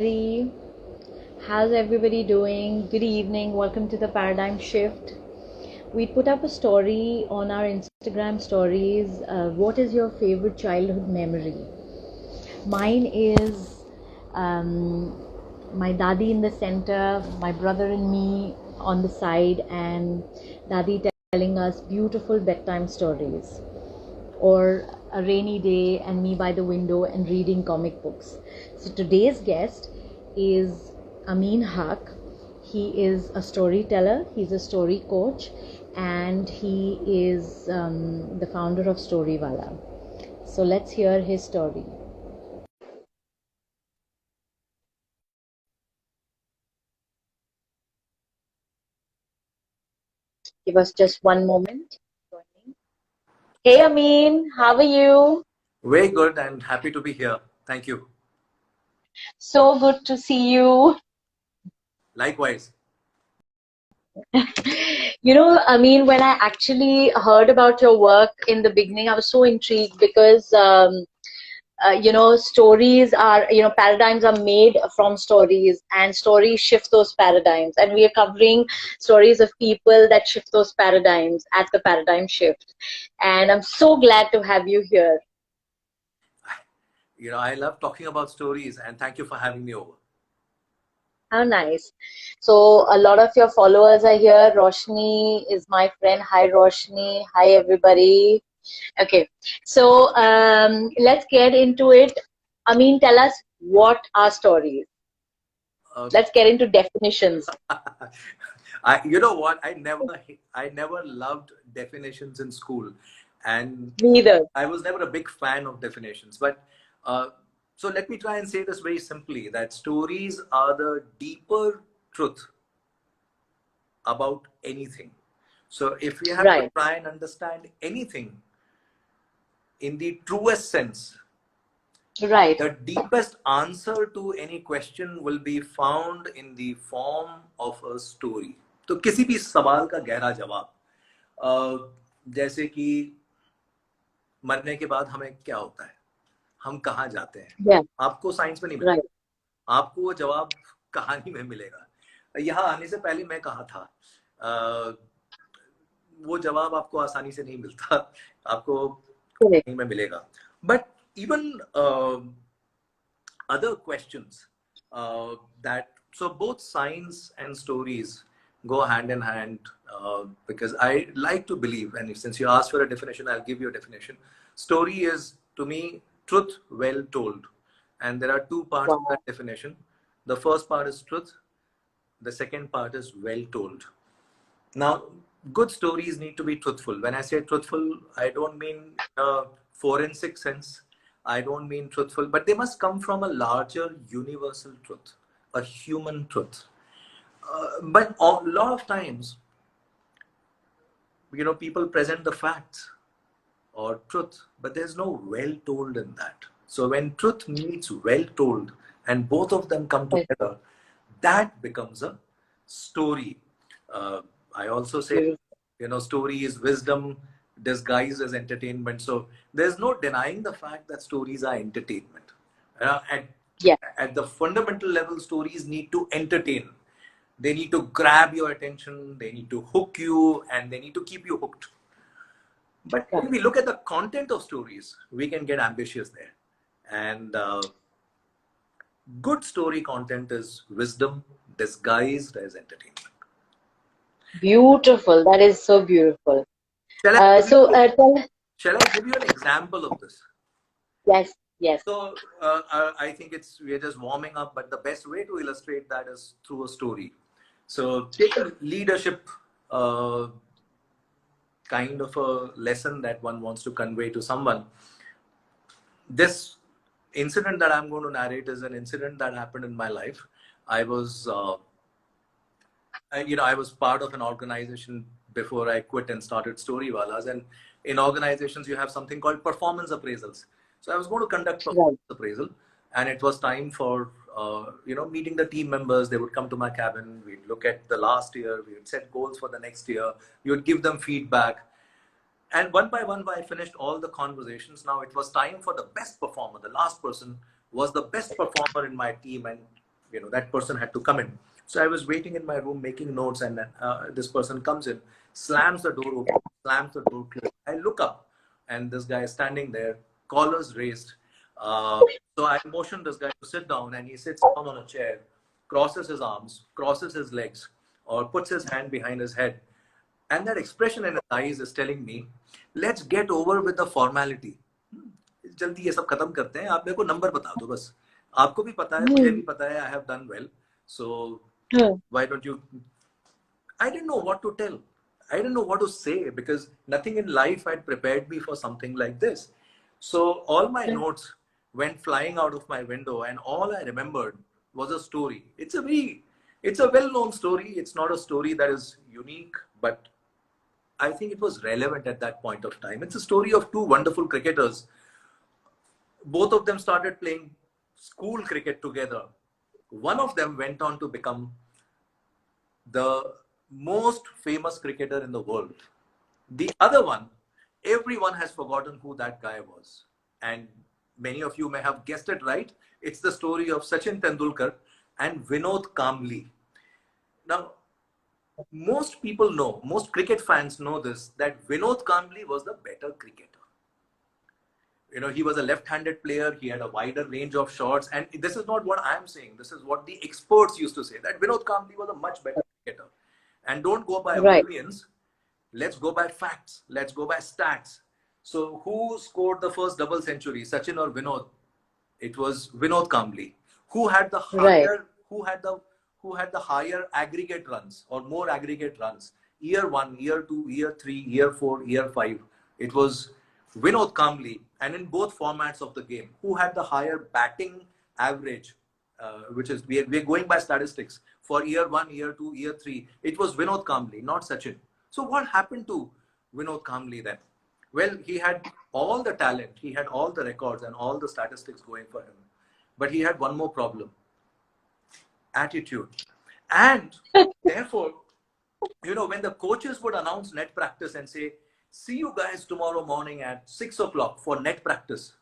everybody. How's everybody doing? Good evening. Welcome to the Paradigm Shift. We put up a story on our Instagram stories. What is your favorite childhood memory? Mine is my daddy in the center, my brother and me on the side, and daddy telling us beautiful bedtime stories, or a rainy day and me by the window and reading comic books. So today's guest is Amin Haq. He is a storyteller, he's a story coach, and he is the founder of Storywala. So let's hear his story. Give us just one moment. Hey Amin, how are you? Very good and happy to be here. Thank you. So good to see you. Likewise. I mean, when I actually heard about your work in the beginning, I was so intrigued because, stories are, paradigms are made from stories, and stories shift those paradigms. And we are covering stories of people that shift those paradigms at the paradigm shift. And I'm so glad to have you here. I love talking about stories and thank you for having me over. How nice. So a lot of your followers are here. Roshni is my friend. Hi, Roshni. Hi, everybody. Okay, so let's get into it. Amin, tell us what are stories. Uh, Let's get into definitions. you know what? I never loved definitions in school, and Neither. I was never a big fan of definitions. But uh, so let me try and say this very simply: that stories are the deeper truth about anything. So if we have to Right, try and understand anything in the truest sense, right, the deepest answer to any question will be found in the form of a story. तो किसी भी सवाल का गहरा जवाब, जैसे कि मरने के बाद हमें क्या होता है, हम कहाँ जाते हैं, yeah, आपको साइंस में नहीं right. मिलेगा, आपको वो जवाब कहानी में मिलेगा. यहाँ आने से पहले मैं कहाँ था, वो जवाब आपको आसानी से नहीं मिलता, आपको Correct. कहीं में मिलेगा. But even other questions, that so both science and stories go hand in hand, because I like to believe, and since you asked for a definition, I'll give you a definition. Story is, to me, truth well told, and there are two parts of Wow. that definition. The first part is truth, the second part is well told. Now, good stories need to be truthful. When I say truthful, I don't mean a forensic sense. I don't mean truthful, but they must come from a larger universal truth, a human truth. But a lot of times, people present the facts or truth, but there's no well told in that. So when truth meets well told and both of them come Yes, together, that becomes a story. Uh, I also say, beautiful. story is wisdom disguised as entertainment. So there's no denying the fact that stories are entertainment. At, Yeah, at the fundamental level, stories need to entertain. They need to grab your attention, they need to hook you, and they need to keep you hooked. But right. when we look at the content of stories, we can get ambitious there. And good story content is wisdom disguised as entertainment. Beautiful. That is so beautiful. Shall I Uh, give you, so uh, tell, shall I give you an example of this? yes, yes. So I think we're just warming up, but the best way to illustrate that is through a story. So take a leadership uh, kind of a lesson that one wants to convey to someone. This incident that I'm going to narrate is an incident that happened in my life. I was, I was part of an organization before I quit and started Storywalas. And in organizations, you have something called performance appraisals. So I was going to conduct Right. performance appraisal, and it was time for, meeting the team members. They would come to my cabin. We'd look at the last year. We would set goals for the next year. We would give them feedback. And one by one, I finished all the conversations. Now it was time for the best performer. The last person was the best performer in my team. And that person had to come in. So I was waiting in my room making notes, and this person comes in, slams the door open, slams the door closed. I look up, and this guy is standing there, collars raised. So I motioned this guy to sit down, and he sits down on a chair, crosses his arms, crosses his legs, or puts his hand behind his head. And that expression in his eyes is telling me, let's get over with the formality. जल्दी ये सब खत्म करते हैं, आप मेरे को number बता दो बस. आपको भी पता है, मुझे भी पता है, I have done well. So why don't you? I didn't know what to tell. I didn't know what to say, because nothing in life had prepared me for something like this. So all my notes went flying out of my window, and all I remembered was a story. It's a well-known story. It's not a story that is unique, but I think it was relevant at that point of time. It's a story of two wonderful cricketers. Both of them started playing school cricket together. One of them went on to become the most famous cricketer in the world. The other one, everyone has forgotten who that guy was. And many of you may have guessed it right. It's the story of Sachin Tendulkar and Vinod Kambli. Now, most people know, most cricket fans know this, that Vinod Kambli was the better cricketer. He was a left-handed player. He had a wider range of shots. And this is not what I'm saying. This is what the experts used to say, that Vinod Kambli was a much better cricketer. And don't go by opinions. Let's go by facts. Let's go by stats. So who scored the first double century, Sachin or Vinod? It was Vinod Kambli. Who had the higher, who had the higher aggregate runs, or more aggregate runs? Year 1, year 2, year 3, year 4, year 5. It was Vinod Kambli. And in both formats of the game, who had the higher batting average, which is, we're going by statistics, for year 1, year 2, year 3, it was Vinod Kambli, not Sachin. So what happened to Vinod Kambli then? Well, he had all the talent, he had all the records and all the statistics going for him. But he had one more problem: attitude. And therefore, when the coaches would announce net practice and say, see you guys tomorrow morning at 6 o'clock for net practice,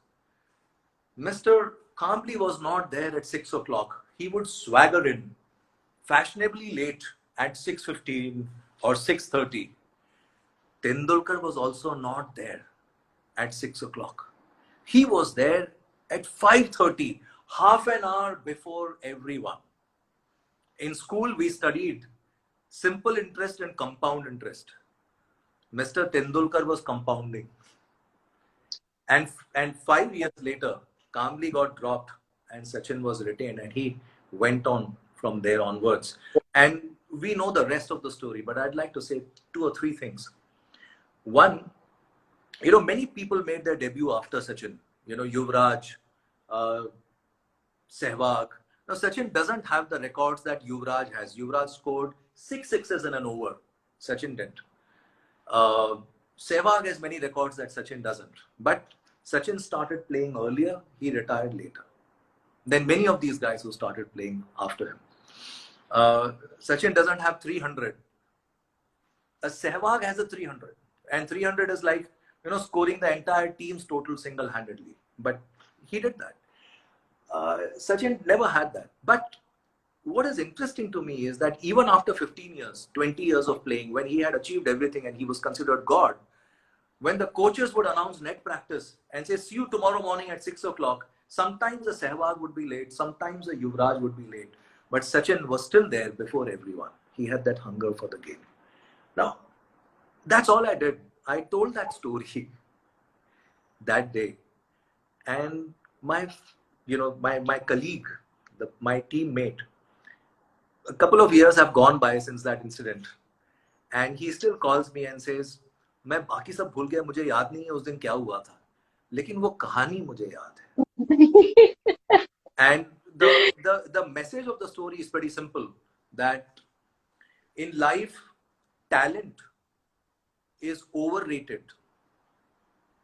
Mr. Kambli was not there at 6 o'clock. He would swagger in fashionably late at 6:15 or 6:30. Tendulkar was also not there at 6 o'clock. He was there at 5:30, half an hour before everyone. In school, we studied simple interest and compound interest. Mr. Tendulkar was compounding. And 5 years later, Kambli got dropped and Sachin was retained, and he went on from there onwards. And we know the rest of the story, but I'd like to say 2 or 3 things. One, many people made their debut after Sachin. Yuvraj, Sehwag. Now, Sachin doesn't have the records that Yuvraj has. Yuvraj scored 6 sixes in an over. Sachin didn't. Sehwag has many records that Sachin doesn't. But Sachin started playing earlier. He retired later than many of these guys who started playing after him. Sachin doesn't have 300. Sehwag has a 300. And 300 is like, scoring the entire team's total single-handedly. But he did that. Sachin never had that. But what is interesting to me is that even after 15 years, 20 years of playing, when he had achieved everything and he was considered God, when the coaches would announce net practice and say, see you tomorrow morning at 6 o'clock, sometimes a Sehwag would be late, sometimes a Yuvraj would be late. But Sachin was still there before everyone. He had that hunger for the game. Now, that's all I did. I told that story that day. And my colleague, my teammate, a couple of years have gone by since that incident. And he still calls me and says, मैं बाकी सब भूल गया, मुझे याद नहीं है उस दिन क्या हुआ था, लेकिन वो कहानी मुझे याद है. And the message of the story is pretty simple, that in life, talent is overrated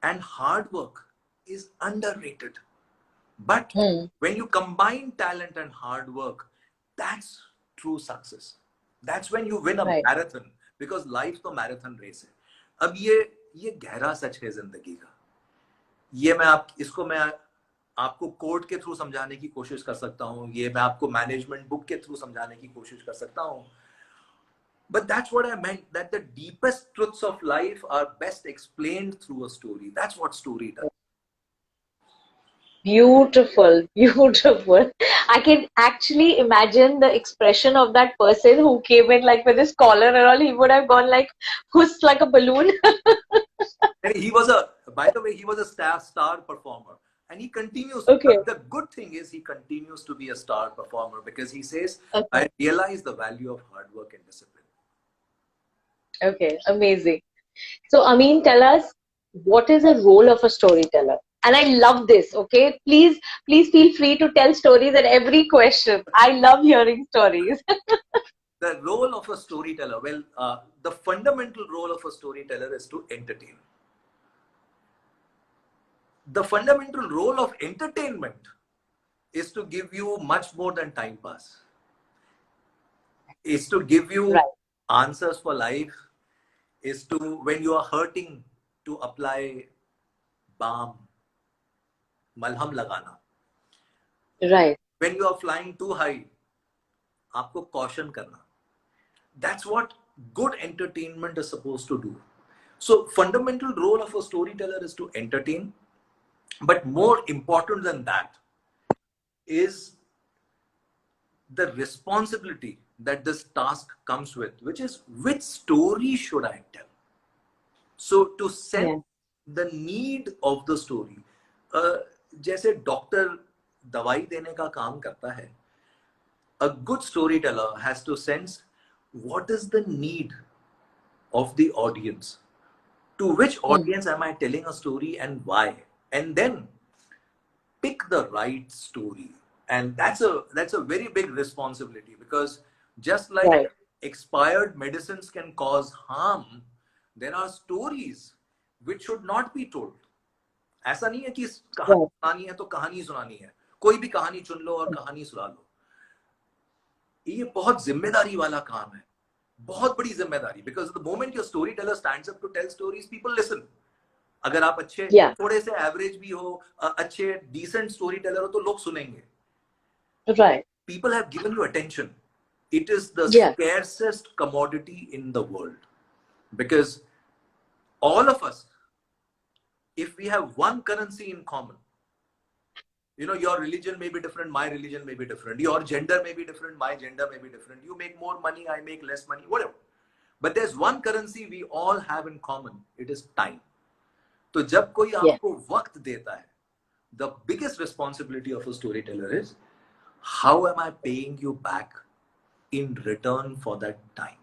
and hard work is underrated. But when you combine talent and hard work, that's true success. That's when you win a marathon, because life तो marathon race है. अब ये गहरा सच है जिंदगी का. इसको मैं आपको कोड के थ्रू समझाने की कोशिश कर सकता हूँ, ये मैं आपको मैनेजमेंट बुक के थ्रू समझाने की कोशिश कर सकता हूँ. But that's what I meant, that the deepest truths of life are best explained through a story. That's what story does. Beautiful, beautiful. I can actually imagine the expression of that person who came in like with his collar and all. He would have gone like, who's like a balloon. And he was by the way, he was a star performer. And he continues, Okay, the good thing is he continues to be a star performer because he says, okay, I realize the value of hard work and discipline. okay, amazing. So, Amin, tell us, what is the role of a storyteller? And I love this, okay? Please feel free to tell stories at every question. I love hearing stories. The role of a storyteller, well, the fundamental role of a storyteller is to entertain. The fundamental role of entertainment is to give you much more than time pass. Is to give you Right, answers for life. Is to, when you are hurting, to apply balm, malham lagana. right. When you are flying too high, आपको caution करना. That's what good entertainment is supposed to do. So fundamental role of a storyteller is to entertain, but more important than that is the responsibility that this task comes with, which is, which story should I tell? So to sense Yeah, the need of the story, जैसे doctor दवाई देने का काम करता है, a good storyteller has to sense what is the need of the audience. To which audience am I telling a story and why? And then pick the right story. And that's a very big responsibility, because just like right. expired medicines can cause harm, there are stories which should not be told. ऐसा नहीं है कि कहानी Right. सुनानी है तो कहानी सुनानी है, कोई भी कहानी चुन लो और कहानी सुना लो. ये बहुत जिम्मेदारी वाला काम है, बहुत बड़ी जिम्मेदारी. Because the moment your story teller stands up to tell stories, people listen. अगर आप अच्छे, Yeah, थोड़े से एवरेज भी हो, अच्छे डिसेंट स्टोरी टेलर हो, तो लोग सुनेंगे. right. People have given you attention. It is the Yeah, scarcest commodity in the world, because all of us, if we have one currency in common, you know, your religion may be different, my religion may be different, your gender may be different, my gender may be different, you make more money, I make less money, whatever, but there's one currency we all have in common. It is time. तो जब कोई yeah, आपको वक्त देता है, the biggest responsibility of a storyteller is, how am I paying you back in return for that time?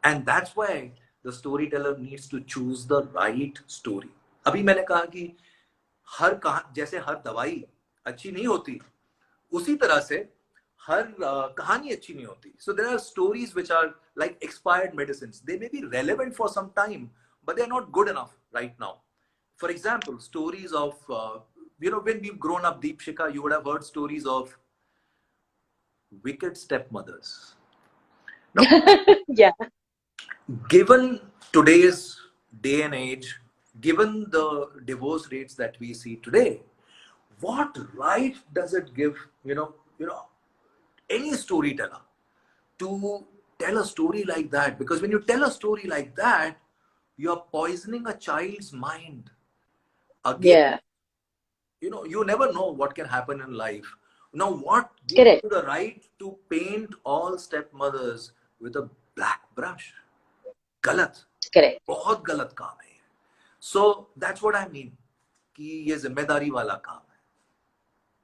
And that's why the storyteller needs to choose the right story. अभी मैंने कहा कि जैसे हर दवाई अच्छी नहीं होती, उसी तरह से हर कहानी अच्छी नहीं होती. So there are stories which are like expired medicines. They may be relevant for some time, but they're not good enough right now. For example, stories of, you know, when we've grown up, Deepshika, you would have heard stories of wicked stepmothers. Now, yeah, given today's day and age, given the divorce rates that we see today, what right does it give, any storyteller to tell a story like that? Because when you tell a story like that, you're poisoning a child's mind. Again, yeah. you never know what can happen in life. Now, what gives Correct, you the right to paint all stepmothers with a black brush? गलत, correct. बहुत गलत काम है. So that's what I mean, कि ये जिम्मेदारी वाला काम है.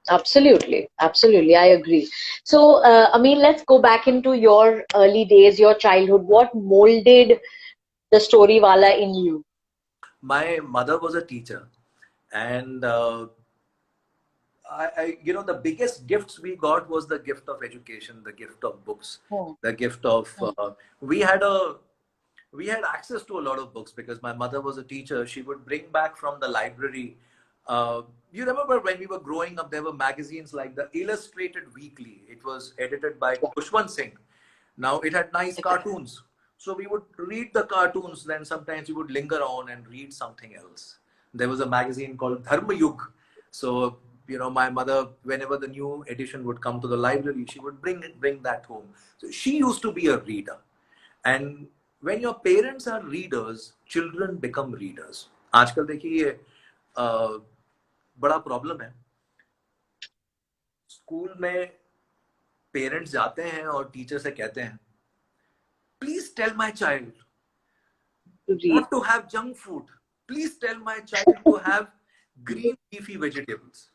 Absolutely, absolutely. I agree. So, Amin, let's go back into your early days, your childhood. What molded the story wala in you? My mother was a teacher, and the biggest gifts we got was the gift of education, the gift of books, Hmm. the gift of we had access to a lot of books because my mother was a teacher. She would bring back from the library. You remember when we were growing up, there were magazines like the Illustrated Weekly. It was edited by Kushwant Singh. Now it had nice cartoons. So we would read the cartoons, then sometimes we would linger on and read something else. There was a magazine called Dharma Yug. So, my mother, whenever the new edition would come to the library, she would bring that home. So she used to be a reader. And when your parents are readers, children become readers. आजकल देखिए बड़ा problem है. School में parents जाते हैं और teacher से कहते हैं, please tell my child not to have junk food. Please tell my child to have green leafy vegetables.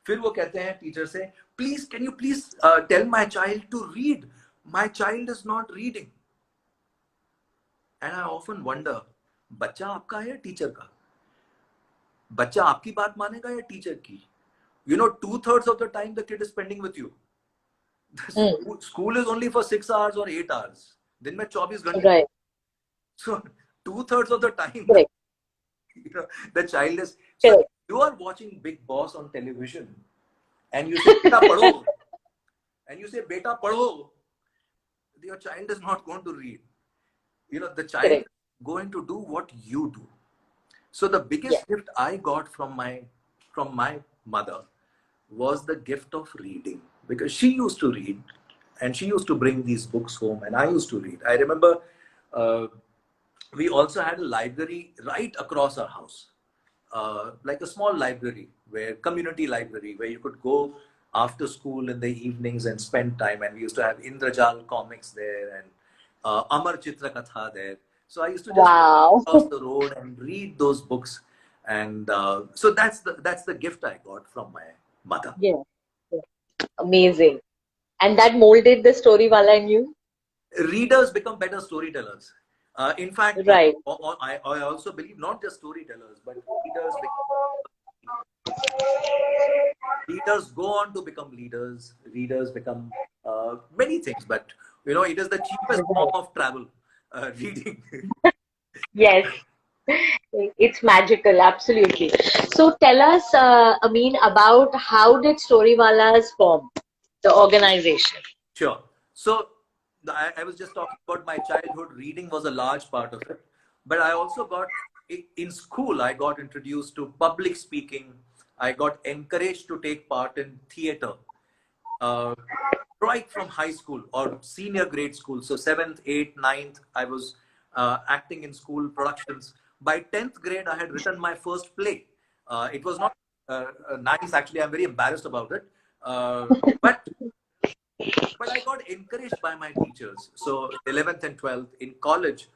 फिर वो कहते हैं टीचर से, please can you please tell my child to read. My child is not reading. And I often wonder, बच्चा आपका है या teacher का? बच्चा आपकी बात मानेगा या टीचर की? 2/3 of the time the kid is spending with you. School is only for 6 hours or 8 hours. दिन में 24 घंटे. Right. So 2/3 of the time, Correct. the child is. So you are watching Big Boss on television, and you say "Beta padho," and you say "Beta padho." Your child is not going to read. The child Correct. is going to do what you do. So the biggest gift I got from my mother was the gift of reading, because she used to read, and she used to bring these books home, and I used to read. I remember. We also had a library right across our house, like a small library, community library, where you could go after school in the evenings and spend time. And we used to have Indrajal comics there and Amar Chitra Katha there. So I used to just go across the road and read those books. And so that's the gift I got from my mother. Yeah. Amazing. And that molded the Storywala in you? Readers become better storytellers. In fact, right. I also believe not just storytellers, but readers go on to become leaders. Readers become many things, but it is the cheapest form of travel. Reading. Yes, it's magical, absolutely. So tell us, Amin, about how did Storywalas form, the organization? Sure. So I was just talking about my childhood. Reading was a large part of it, but I also got in school. I got introduced to public speaking. I got encouraged to take part in theater right from high school or senior grade school. So 7th, 8th, 9th, I was acting in school productions. By 10th grade, I had written my first play. It was not nice, actually. I'm very embarrassed about it. But I got encouraged by my teachers. So 11th and 12th in college,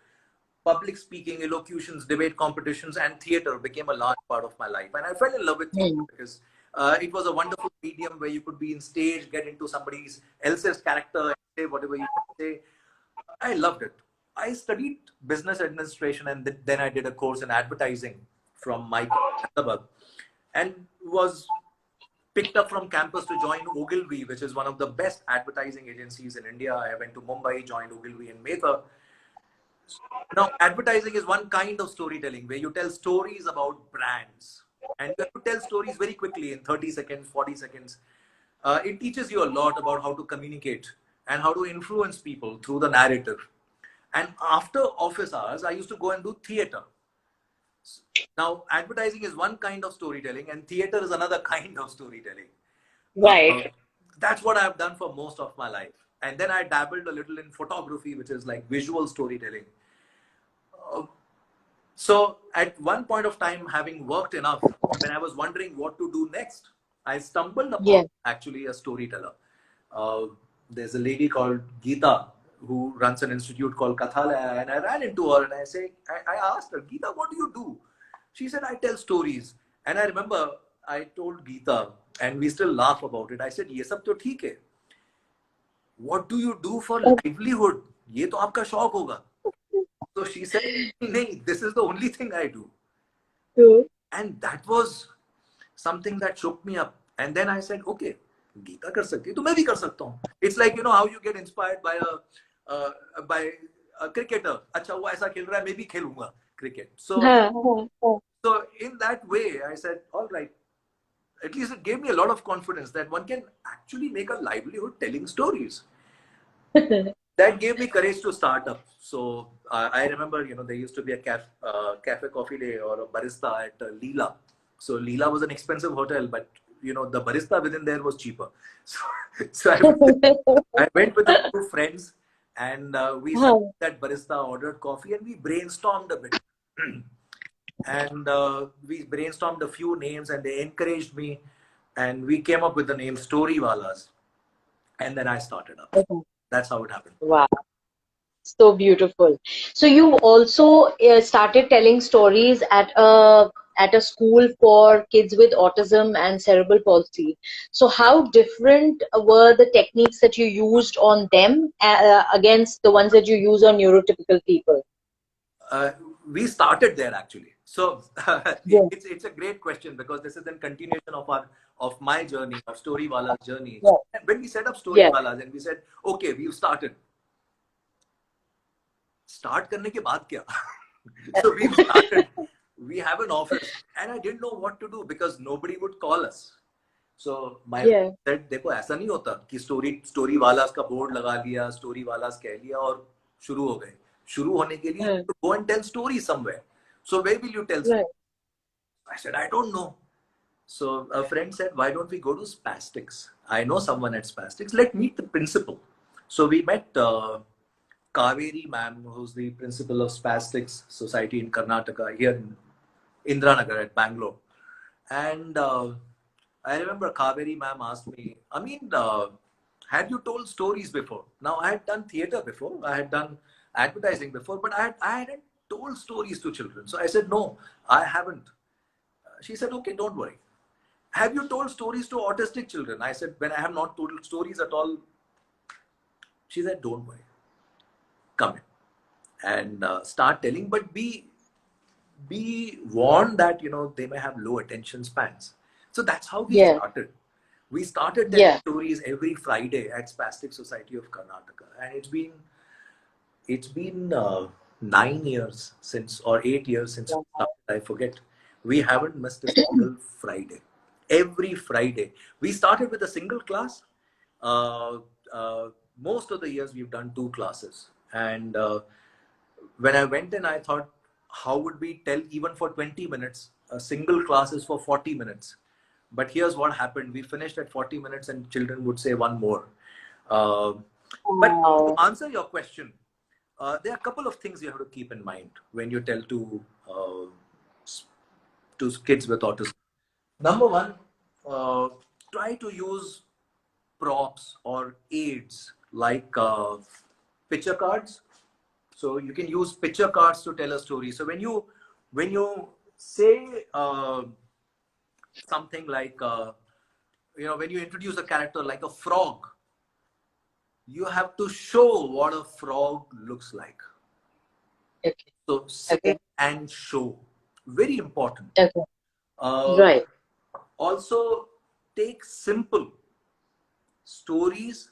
public speaking, elocutions, debate competitions, and theater became a large part of my life. And I fell in love with theater because it was a wonderful medium where you could be in stage, get into somebody else's character, and say whatever you want to say. I loved it. I studied business administration, and then I did a course in advertising from Mike Ahmedabad, and was picked up from campus to join Ogilvy, which is one of the best advertising agencies in India. I went to Mumbai, joined Ogilvy in Mehta. Now, advertising is one kind of storytelling where you tell stories about brands, and you have to tell stories very quickly in 30 seconds, 40 seconds. It teaches you a lot about how to communicate and how to influence people through the narrative. And after office hours, I used to go and do theater. Now, advertising is one kind of storytelling and theater is another kind of storytelling. Right. That's what I've done for most of my life. And then I dabbled a little in photography, which is like visual storytelling. So at one point of time, having worked enough, when I was wondering what to do next, I stumbled upon actually a storyteller. There's a lady called Geeta who runs an institute called Kathalaya, and I ran into her and I asked her, Geeta, what do you do? She said, I tell stories. And I remember I told Geeta, and we still laugh about it. I said, ye sab to theek hai. What do you do for livelihood? Ye to aapka shauk hoga. So she said, nahi, this is the only thing I do. And that was something that shook me up. And then I said, okay, Geeta kar sakti hai, to main bhi kar sakta hu. It's like, how you get inspired by a cricketer. Acha, wo aisa khel raha hai, main bhi khelunga cricket. So in that way, I said, all right. At least it gave me a lot of confidence that one can actually make a livelihood telling stories. That gave me courage to start up. So I remember, there used to be a cafe coffee day or a barista at Leela. So Leela was an expensive hotel, but the barista within there was cheaper. So I went with a few friends, and we sat Huh. that barista, ordered coffee, and we brainstormed a bit. And we brainstormed a few names, and they encouraged me, and we came up with the name Storywalas, and then I started up. Okay. That's how it happened. Wow. So beautiful. So you also started telling stories at a school for kids with autism and cerebral palsy. So how different were the techniques that you used on them against the ones that you use on neurotypical people? Uh, we started there actually. So Yeah. it's a great question, because this is a continuation of my journey, of Storywalas journey. Yeah. And when we set up Yeah. Storywalas and we said, okay, we've started. Start करने के बाद क्या? So we've started. We have an office, and I didn't know what to do because nobody would call us. So my Yeah. friend said, देखो ऐसा नहीं होता कि story वालास का बोर्ड लगा लिया, स्टोरी वालास कह लिया और शुरू हो गए. शुरू होने के लिए Yeah. to go and tell stories somewhere. So where will you tell Right. stories? I said, I don't know. So a friend said, why don't we go to Spastics? I know someone at Spastics. Let's meet the principal. So we met Kaveri ma'am, who's the principal of Spastics Society in Karnataka, here in Indranagar at Bangalore. And I remember Kaveri ma'am asked me, I mean, had you told stories before? Now, I had done theater before, I had done advertising before, but I hadn't told stories to children. So I said, no, I haven't. She said, okay, don't worry. Have you told stories to autistic children? I said, when I have not told stories at all. She said, don't worry, come in and start telling, but be warned that they may have low attention spans. So that's how we Yeah. started. We started telling Yeah. stories every Friday at Spastic Society of Karnataka, and it's been 9 years since, or 8 years since we Wow. started. I forget. We haven't missed a single Friday. Every Friday. We started with a single class. Uh, most of the years we've done 2 classes, and when I went in, I thought, how would we tell even for 20 minutes? A single class is for 40 minutes. But here's what happened. We finished at 40 minutes and children would say one more. Uh, but to Wow. answer your question, there are a couple of things you have to keep in mind when you tell to kids with autism. Number one, uh, try to use props or aids like picture cards. So you can use picture cards to tell a story. So when you say something like when you introduce a character like a frog, you have to show what a frog looks like. Okay. So say Okay. and show, very important. Okay. Uh, Right. Also, take simple stories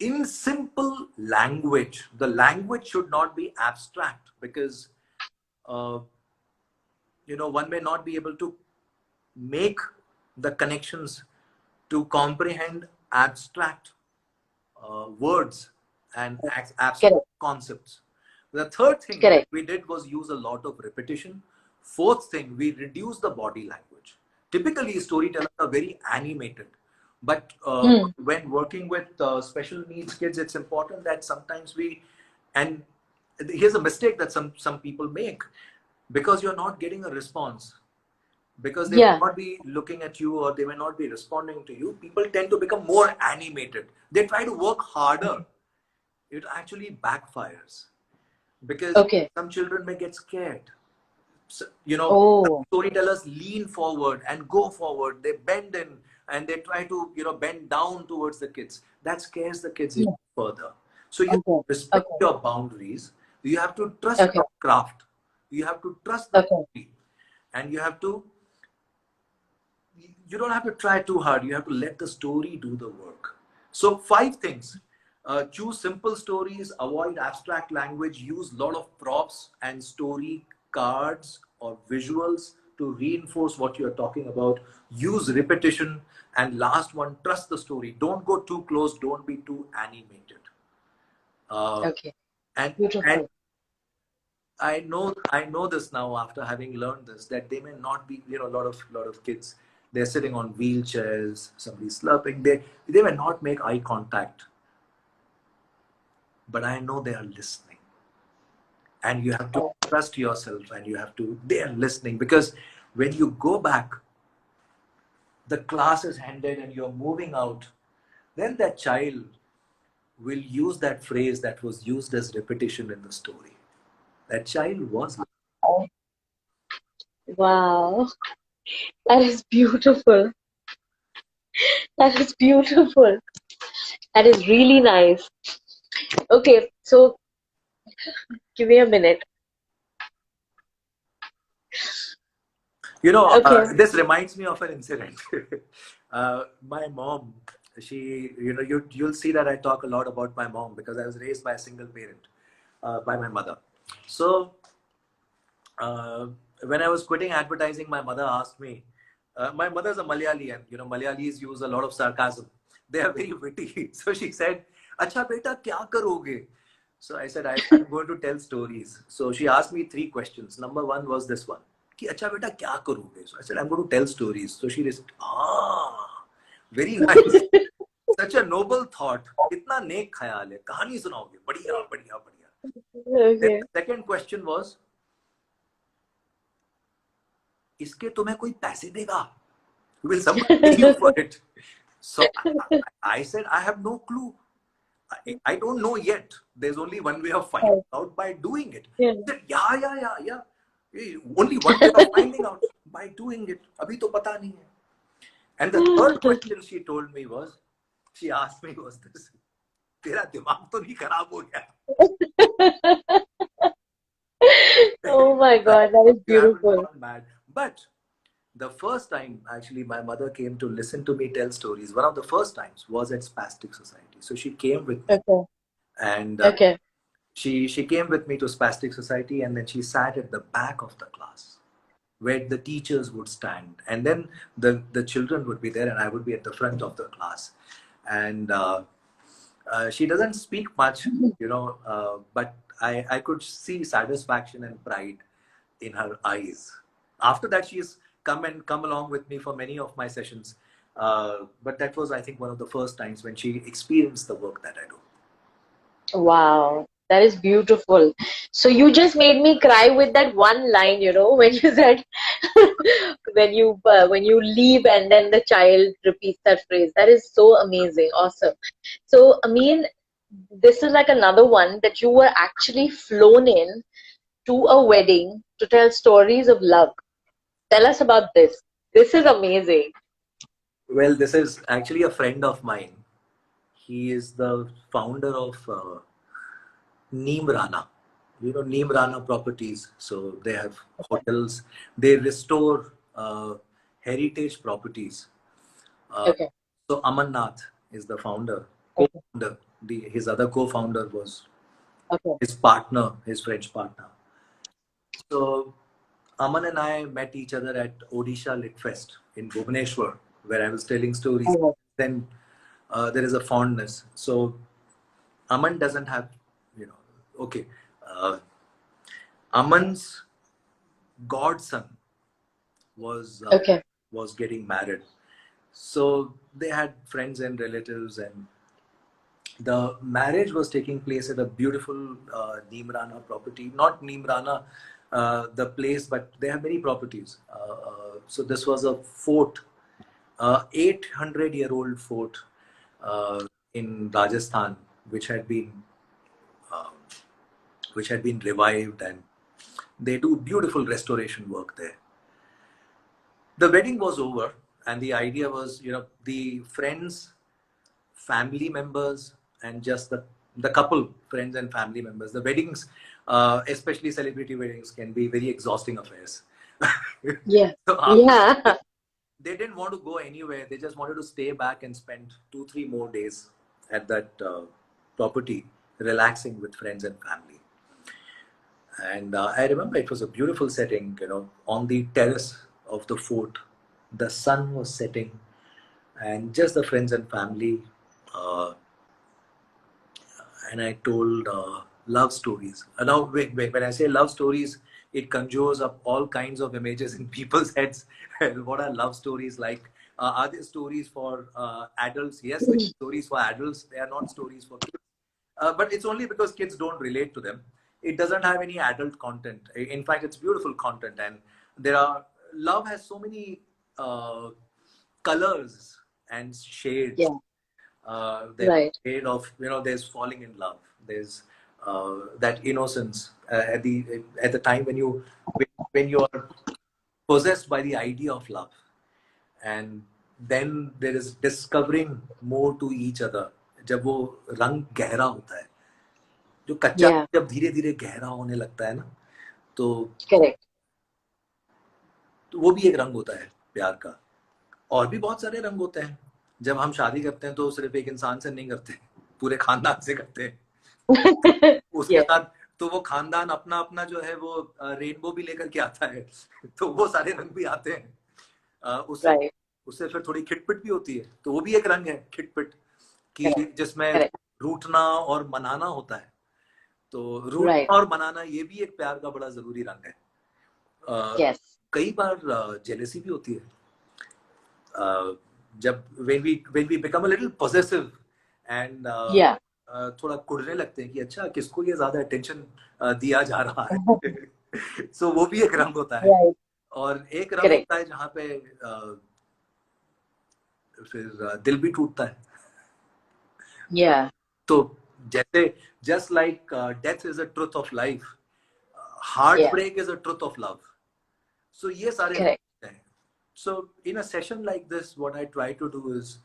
in simple language. The language should not be abstract, because uh, one may not be able to make the connections to comprehend abstract words and abstract Correct. concepts. The third thing Correct. we did was use a lot of repetition. Fourth thing, we reduced the body language. Typically, storytellers are very animated, but Hmm. when working with special needs kids, it's important that sometimes and here's a mistake that some people make, because you're not getting a response, because they may Yeah. not be looking at you or they may not be responding to you, people tend to become more animated. They try to work harder. It actually backfires, because Okay. some children may get scared. So, some Oh. storytellers lean forward and go forward. They bend in and they try to, bend down towards the kids. That scares the kids even Yeah. further. So you have Okay. to respect Okay. your boundaries. You have to trust Okay. your craft. You have to trust the Okay. story. And you don't have to try too hard. You have to let the story do the work. So 5 things. Choose simple stories, avoid abstract language, use a lot of props and story cards or visuals to reinforce what you're talking about. Use repetition. And last one, trust the story. Don't go too close. Don't be too animated. Uh, Okay. and Beautiful. I know this now after having learned this, that they may not be, a lot of kids, they're sitting on wheelchairs, somebody's slurping. They may not make eye contact, but I know they are listening. And you have to trust yourself, and they are listening, because when you go back, the class is ended and you're moving out, then that child will use that phrase that was used as repetition in the story. That child was. Wow, that is beautiful. That is beautiful. That is really nice. Okay, so give me a minute. Okay. This reminds me of an incident. My mom, you'll see that I talk a lot about my mom, because I was raised by a single parent, by my mother. So when I was quitting advertising, my mother asked me, my mother's a Malayali, and Malayalis use a lot of sarcasm. They are very witty. So she said, "Acha beta, kya karoge?" So I said, I'm going to tell stories. So she asked me 3 questions. Number 1 was this one. Ki, "Acha beta, kya karoge?" So I said, I'm going to tell stories. So she said, very nice. Such a noble thought. Itna नेक ख्याल है. कहानी सुनाओगे. बढ़िया, बढ़िया, बढ़िया. Okay. Then the second question was, इसके तुम्हें कोई पैसे देगा? Will somebody pay you for it? So I said, I have no clue. I don't know yet. There's only one way of finding out, by doing it. Yeah. He said, yeah. Only one way of finding out, by doing it. Abhi to pata nahi hai. And the third question she told me was, she asked me was this: "Tera dimag to nahi kharab ho gaya?" Oh my God, that is You haven't beautiful. gone mad. But the first time, actually, my mother came to listen to me tell stories. One of the first times was at Spastic Society. So she came with me, Okay. and Okay. she came with me to Spastic Society, and then she sat at the back of the class, where the teachers would stand, and then the children would be there, and I would be at the front of the class. And she doesn't speak much, but I could see satisfaction and pride in her eyes. After that, she's come along with me for many of my sessions. But that was, I think, one of the first times when she experienced the work that I do. Wow, that is beautiful. So you just made me cry with that one line, when you said when you leave and then the child repeats that phrase. That is so amazing, awesome. So I mean, this is like another one that you were actually flown in to a wedding to tell stories of love. Tell us about this. This is amazing. Well, this is actually a friend of mine. He is the founder of Neem Rana. Neem Rana Properties. So they have hotels. They restore heritage properties. Okay. So Aman Nath is the founder. Okay. Co-founder. His other co-founder was Okay. his partner, his French partner. So Aman and I met each other at Odisha Lit Fest in Bhubaneswar, where I was telling stories. Okay. Then there is a fondness. So Aman doesn't have, okay. Aman's godson was Okay. was getting married. So they had friends and relatives, and the marriage was taking place at a beautiful Neem Rana property. Not Neem Rana, the place, but they have many properties. So this was a fort, 800-year-old fort in Rajasthan, which had been revived, and they do beautiful restoration work there. The wedding was over, and the idea was, the friends, family members, and just the couple, friends and family members. The weddings, especially celebrity weddings, can be very exhausting affairs. Yeah. So Yeah. they didn't want to go anywhere. They just wanted to stay back and spend 2-3 more days at that property, relaxing with friends and family. And I remember it was a beautiful setting, on the terrace of the fort. The sun was setting, and just the friends and family. And I told love stories. Now, when I say love stories, it conjures up all kinds of images in people's heads. What are love stories like? Are there stories for adults? Yes, there are stories for adults. They are not stories for kids. But it's only because kids don't relate to them. It doesn't have any adult content. In fact, it's beautiful content, and there are love has so many colors and shades. Yeah. There's Right. shade of, there's falling in love. There's that innocence at the time when you are possessed by the idea of love, and then there is discovering more to each other. जब वो रंग गहरा होता है, जो कच्चा Yeah. जब धीरे धीरे गहरा होने लगता है ना, तो Correct. वो भी एक रंग होता है प्यार का. और भी बहुत सारे रंग होते हैं. जब हम शादी करते हैं तो सिर्फ एक इंसान से नहीं करते, पूरे खानदान से करते हैं. उसके Yeah. साथ तो वो खानदान अपना अपना जो है वो रेनबो भी लेकर के आता है. तो वो सारे रंग भी आते हैं. उससे Right. उससे फिर थोड़ी खिटपिट भी होती है, तो वो भी एक रंग है, खिटपिट की, जिसमें Correct. रूठना और मनाना होता है. तो Right. रूठना और मनाना ये भी एक प्यार का बड़ा जरूरी रंग है. Yes. कई बार जेलेसी भी होती है. जब when we become a little possessive and Yeah. थोड़ा कुड़ने लगते हैं कि अच्छा किसको ये ज्यादा अटेंशन दिया जा रहा है. सो वो भी एक रंग होता है. Right. और एक रंग Correct. होता है जहाँ पे फिर दिल भी टूटता है. Yeah. तो जैसे just like death is a truth of life, heartbreak is a truth of love. So ये सारे Correct. हैं. So in a session like this, what I try to do is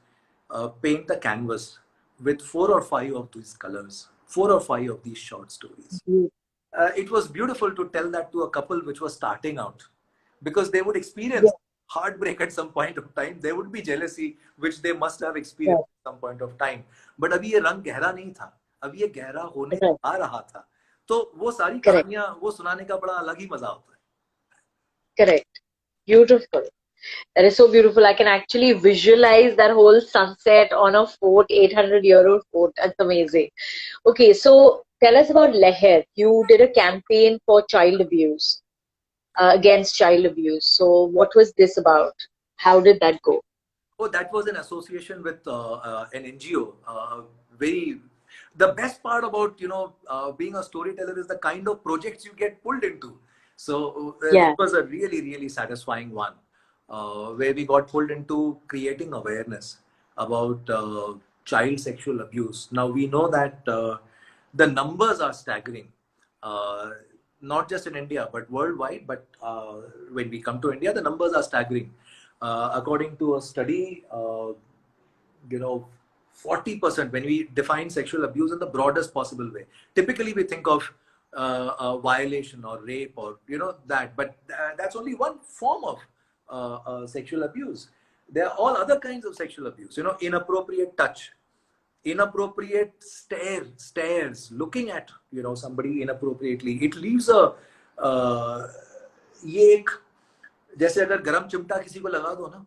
paint the canvas with 4 or 5 of these colors, 4 or 5 of these short stories. It was beautiful to tell that to a couple which was starting out, because they would experience heartbreak at some point of time. There would be jealousy, which they must have experienced at some point of time. But अभी ये रंग गहरा नहीं था, अभी ये गहरा होने आ रहा था. तो वो सारी कहानियां वो सुनाने का बड़ा अलग ही मजा होता है. Correct. Beautiful. That is so beautiful. I can actually visualize that whole sunset on a fort, 800-year-old fort. That's amazing. Okay, so tell us about Leher. You did a campaign for child abuse, against child abuse. So what was this about? How did that go? Oh, that was an association with an NGO. The best part about being a storyteller is the kind of projects you get pulled into. So it was a really, really satisfying one, where we got pulled into creating awareness about child sexual abuse. Now we know that the numbers are staggering, not just in India but worldwide. But when we come to India, the numbers are staggering. According to a study, 40%, when we define sexual abuse in the broadest possible way, typically we think of a violation or rape or that, but that's only one form of sexual abuse. There are all other kinds of sexual abuse. Inappropriate touch, inappropriate stares, looking at somebody inappropriately. It leaves a ये एक, जैसे अगर गरम चिमटा किसी को लगा दो ना,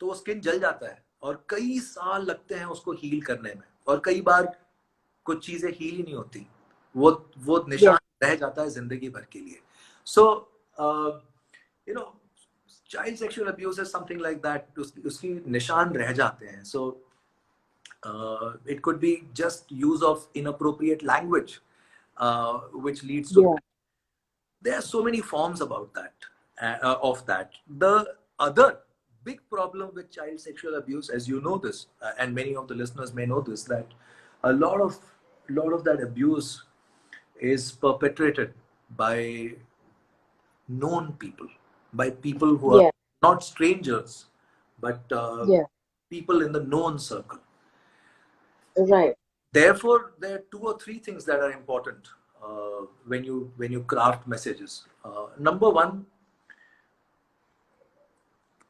तो वो स्किन जल जाता है और कई साल लगते हैं उसको हील करने में, और कई बार कुछ चीजें हील ही नहीं होती, वो निशान रह जाता है जिंदगी भर के लिए. So child sexual abuse is something like that. उसकी निशान रह जाते हैं. So it could be just use of inappropriate language, which leads to that. There are so many forms about that, of that. The other big problem with child sexual abuse, as you know this, and many of the listeners may know this, that a lot of that abuse is perpetrated by known people, by people who are not strangers, but people in the known circle. Right. Therefore, there are 2 or 3 things that are important when you craft messages. Number 1,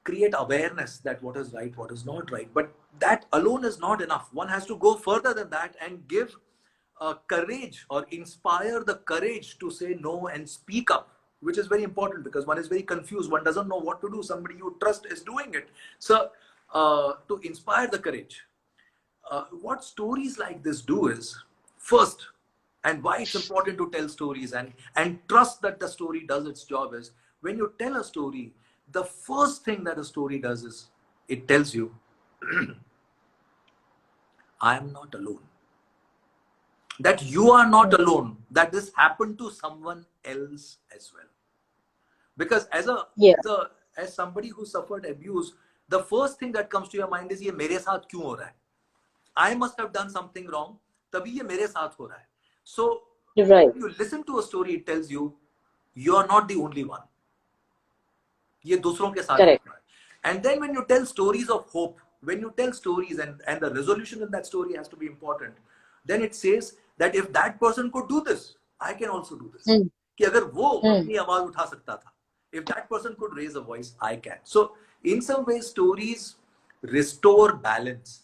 create awareness that what is right, what is not right. But that alone is not enough. One has to go further than that and give courage, or inspire the courage to say no and speak up, which is very important, because one is very confused. One doesn't know what to do. Somebody you trust is doing it. So to inspire the courage, what stories like this do is, first, And why it's important to tell stories and trust that the story does its job is, when you tell a story, the first thing that a story does is it tells you, I am not alone. That you are not alone. That this happened to someone else as well. Because Yeah, as somebody who suffered abuse, the first thing that comes to your mind is, ये मेरे साथ क्यों हो रहा है? I must have done something wrong. तभी ये मेरे साथ हो रहा है. So you're right. when you listen to a story, it tells you you are not the only one. ये दूसरों के साथ Correct. हो रहा है. And then when you tell stories of hope, when you tell stories and the resolution in that story has to be important, then it says that if that person could do this, I can also do this. Hmm. कि अगर वो Hmm. अपनी आवाज उठा सकता था, if that person could raise a voice, I can. So in some ways, stories restore balance.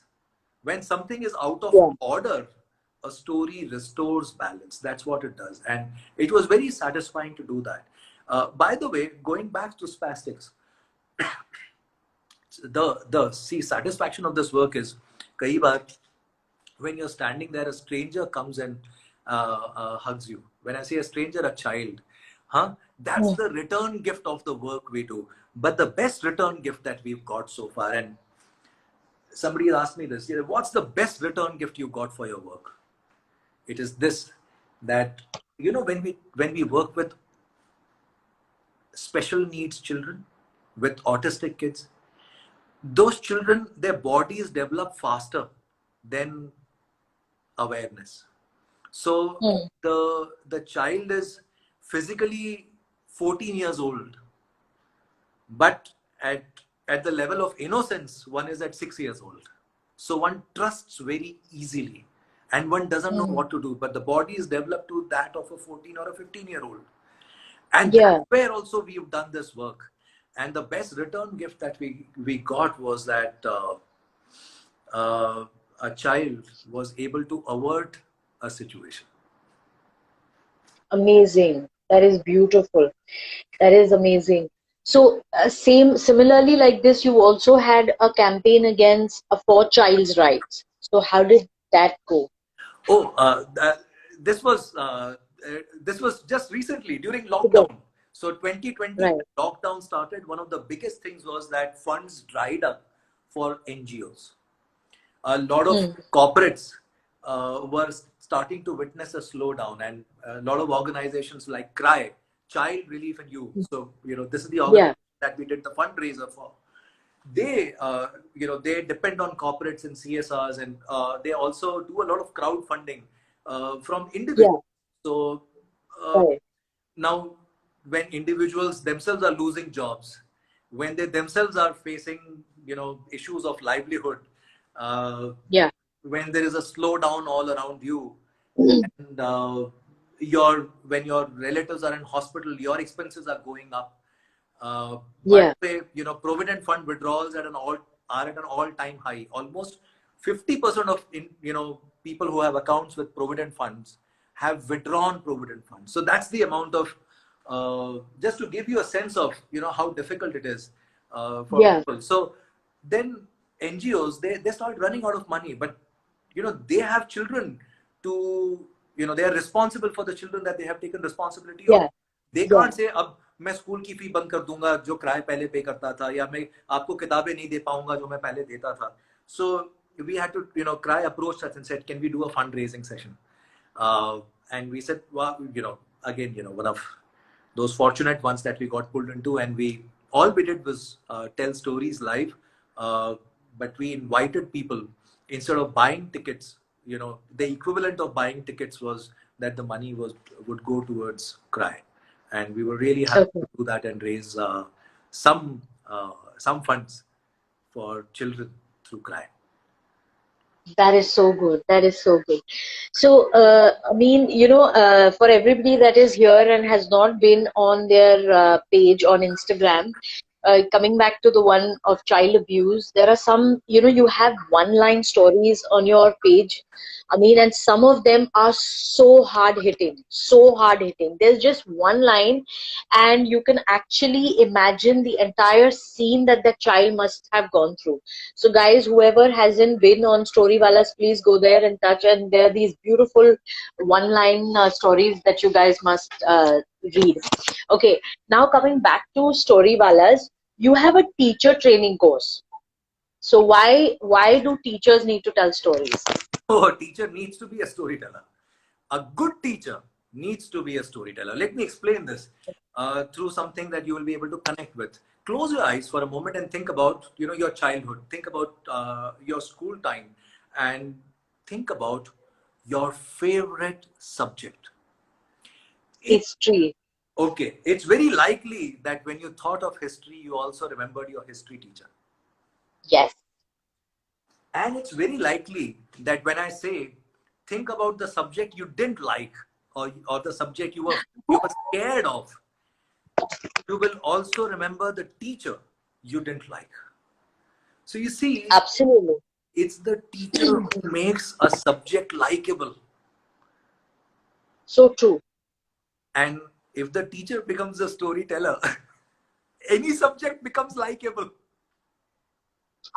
When something is out of Yeah. order, a story restores balance. That's what it does. And it was very satisfying to do that. By the way, going back to spastics, the satisfaction of this work is, kai baar, when you're standing there, a stranger comes and hugs you. When I say a stranger, a child, that's the return gift of the work we do. But the best return gift that we've got so far, and somebody asked me this, what's the best return gift you got for your work? It is this, that when we work with special needs children, with autistic kids, those children, their bodies develop faster than awareness. So the child is physically 14 years old, but at the level of innocence, one is at 6 years old. So one trusts very easily, and one doesn't know what to do, but the body is developed to that of a 14 or a 15-year-old. And that's where also we've done this work. And the best return gift that we got was that a child was able to avert a situation. Amazing. That is beautiful. That is amazing. So, similarly like this, you also had a campaign against for child's rights. So, how did that go? Oh, this was just recently during lockdown. So 2020, Right. when lockdown started, one of the biggest things was that funds dried up for NGOs. A lot of corporates were starting to witness a slowdown, and a lot of organizations like CRY, Child Relief and You. So, this is the organization that we did the fundraiser for. They, they depend on corporates and CSRs, and they also do a lot of crowdfunding from individuals. So now, when individuals themselves are losing jobs, when they themselves are facing, issues of livelihood, when there is a slowdown all around you, and when your relatives are in hospital, your expenses are going up. By the way, Provident Fund withdrawals are at an all-time high. Almost 50% of people who have accounts with Provident Funds have withdrawn Provident Funds. So that's the amount of just to give you a sense of how difficult it is for people. So then NGOs, they start running out of money, but they have children to they are responsible for the children that they have taken responsibility of. They can't say अब मैं school की फी बंद कर दूंगा जो किराया पहले पे करता था, या मैं आपको किताबें नहीं दे पाऊंगा जो मैं पहले देता था. So we had to CRY approached us and said, can we do a fundraising session? And we said, well, again, one of those fortunate ones that we got pulled into, and all we did was tell stories live, but we invited people. Instead of buying tickets, the equivalent of buying tickets was that the money would go towards CRY, and we were really happy to do that and raise some funds for children through CRY. That is so good. That is so good. So, I mean, for everybody that is here and has not been on their page on Instagram, coming back to the one of child abuse, there are some, you have one line stories on your page. I mean, and some of them are so hard hitting, so hard hitting. There's just one line, and you can actually imagine the entire scene that the child must have gone through. So, guys, whoever hasn't been on Storywalas, please go there and touch. And there are these beautiful one line stories that you guys must read. Okay, now coming back to Storywalas, you have a teacher training course. So why do teachers need to tell stories? Oh, a teacher needs to be a storyteller. A good teacher needs to be a storyteller. Let me explain this through something that you will be able to connect with. Close your eyes for a moment and think about your childhood. Think about your school time, and think about your favorite subject. History. Okay, it's very likely that when you thought of history, you also remembered your history teacher. Yes. And it's very likely that when I say, think about the subject you didn't like, or the subject you were scared of, you will also remember the teacher you didn't like. So you see, Absolutely. it's the teacher who makes a subject likable. So true. And if the teacher becomes a storyteller, any subject becomes likable.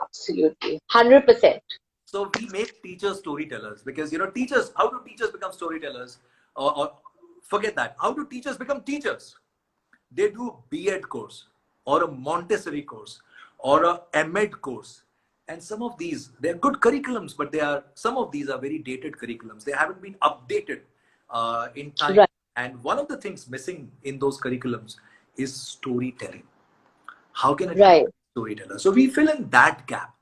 Absolutely. 100%. So we make teachers storytellers because, teachers, how do teachers become storytellers? Or forget that. How do teachers become teachers? They do B.Ed course or a Montessori course or a M.Ed course. And some of these, they're good curriculums, but some of these are very dated curriculums. They haven't been updated in time. Right. And one of the things missing in those curriculums is storytelling. How can it Right. be storyteller? So we fill in that gap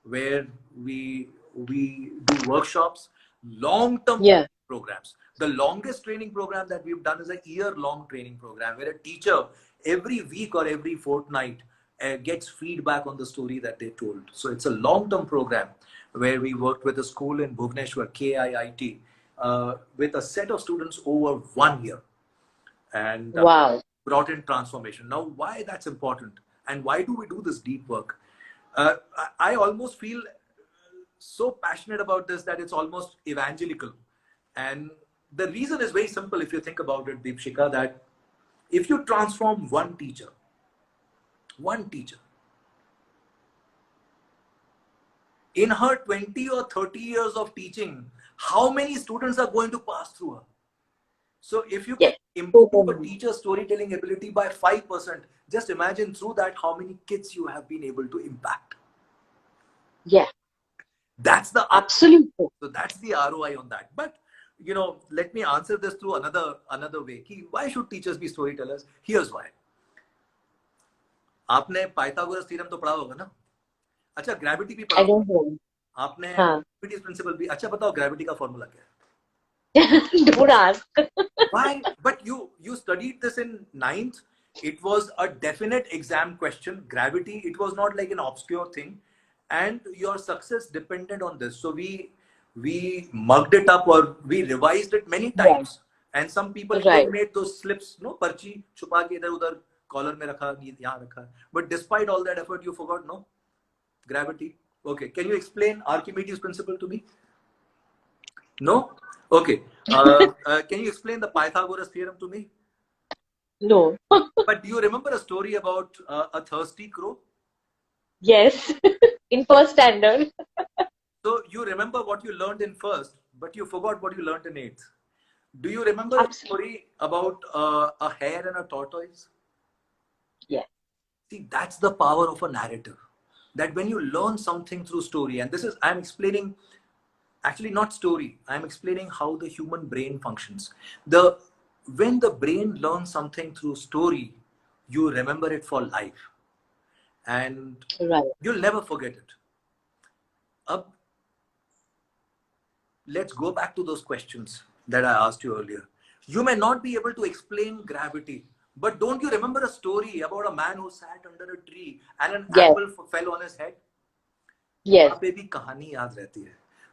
where we do workshops, long-term programs. The longest training program that we've done is a year-long training program where a teacher every week or every fortnight gets feedback on the story that they told. So it's a long-term program where we worked with a school in Bhubaneswar, KIIT, with a set of students over 1 year, and Wow. brought in transformation. Now, why that's important and why do we do this deep work? I almost feel so passionate about this that it's almost evangelical. And the reason is very simple if you think about it, Deepshika, that if you transform one teacher, in her 20 or 30 years of teaching, how many students are going to pass through her? So if you can improve a teacher's storytelling ability by 5%, just imagine through that how many kids you have been able to impact. Yeah. That's the absolutely. So that's the ROI on that. But let me answer this through another way. Why should teachers be storytellers? Here's why. आपने Pythagoras theorem तो पढ़ा होगा ना? अच्छा, gravity भी पढ़ा होगा आपने? ग्रेविटी प्रिंसिपल भी? अच्छा, बताओ ग्रेविटी का फॉर्मूला क्या है? Don't ask. Why? But you studied this in 9th. It was a definite exam question. Gravity, it was not like an obscure thing, and your success depended on this. So we mugged it up or we revised it many times, and some people even made those slips, पर्ची छुपा के इधर उधर collar में रखा, यहाँ रखा. But despite all that effort, you forgot, no? Gravity. Okay, can you explain Archimedes' principle to me? No? Okay. Can you explain the Pythagoras theorem to me? No. But do you remember a story about a thirsty crow? Yes, in first standard. So you remember what you learned in first, but you forgot what you learned in 8th. Do you remember a story about a hare and a tortoise? Yeah. See, that's the power of a narrative. That when you learn something through story, and I'm explaining, actually not story, I'm explaining how the human brain functions. When the brain learns something through story, you remember it for life. And you'll never forget it. Let's go back to those questions that I asked you earlier. You may not be able to explain gravity, but don't you remember a story about a man who sat under a tree and an apple fell on his head? Yes.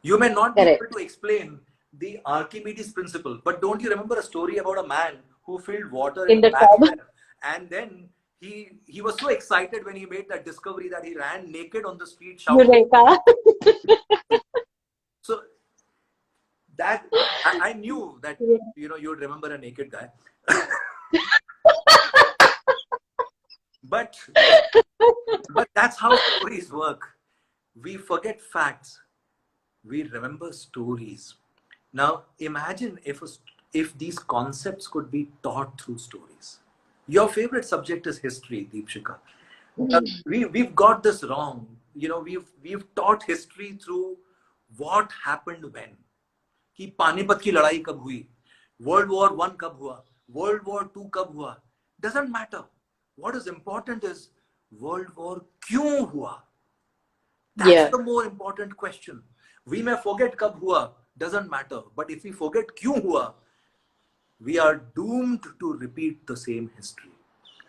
You may not be able to explain the Archimedes principle, but don't you remember a story about a man who filled water in the bathtub and then he was so excited when he made that discovery that he ran naked on the street shouting. Eureka. So that I knew that you would remember a naked guy. but that's how stories work. We forget facts, we remember stories. Now imagine if these concepts could be taught through stories. Your favorite subject is history, Deepshika. We've got this wrong. We've taught history through what happened when. कि पानीपत की लड़ाई कब हुई, World War I कब हुआ, World War II कब हुआ. Doesn't matter. What is important is World War क्यों हुआ. That's the more important question. We may forget कब हुआ, doesn't matter. But if we forget क्यों हुआ, we are doomed to repeat the same history.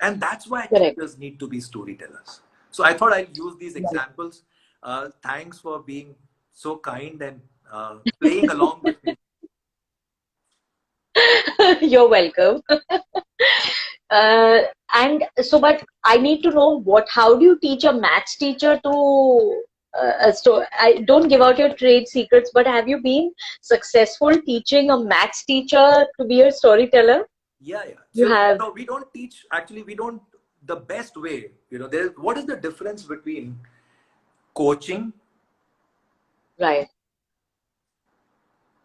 And that's why teachers need to be storytellers. So I thought I'll use these examples. Thanks for being so kind and playing along with me. You're welcome. And so, but I need to know how do you teach a maths teacher to I don't give out your trade secrets, but have you been successful teaching a maths teacher to be a storyteller? Yeah. You have. No, we don't teach. Actually, we don't. The best way, what is the difference between coaching, Right,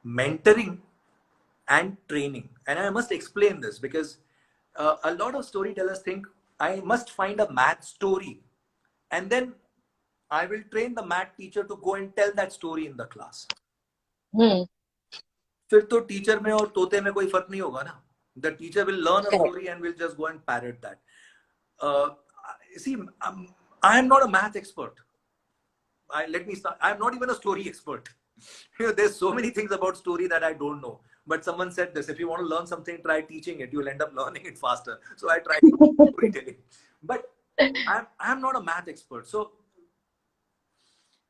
mentoring, and training? And I must explain this because a lot of storytellers think I must find a math story and then I will train the math teacher to go and tell that story in the class. फिर तो teacher में और तोते में कोई फर्क नहीं होगा ना. The teacher will learn a story and will just go and parrot that. See, I am not a math expert. Let me start. I am not even a story expert. There's so many things about story that I don't know. But someone said this: if you want to learn something, try teaching it. You'll end up learning it faster. So I tried storytelling. But I'm not a math expert. So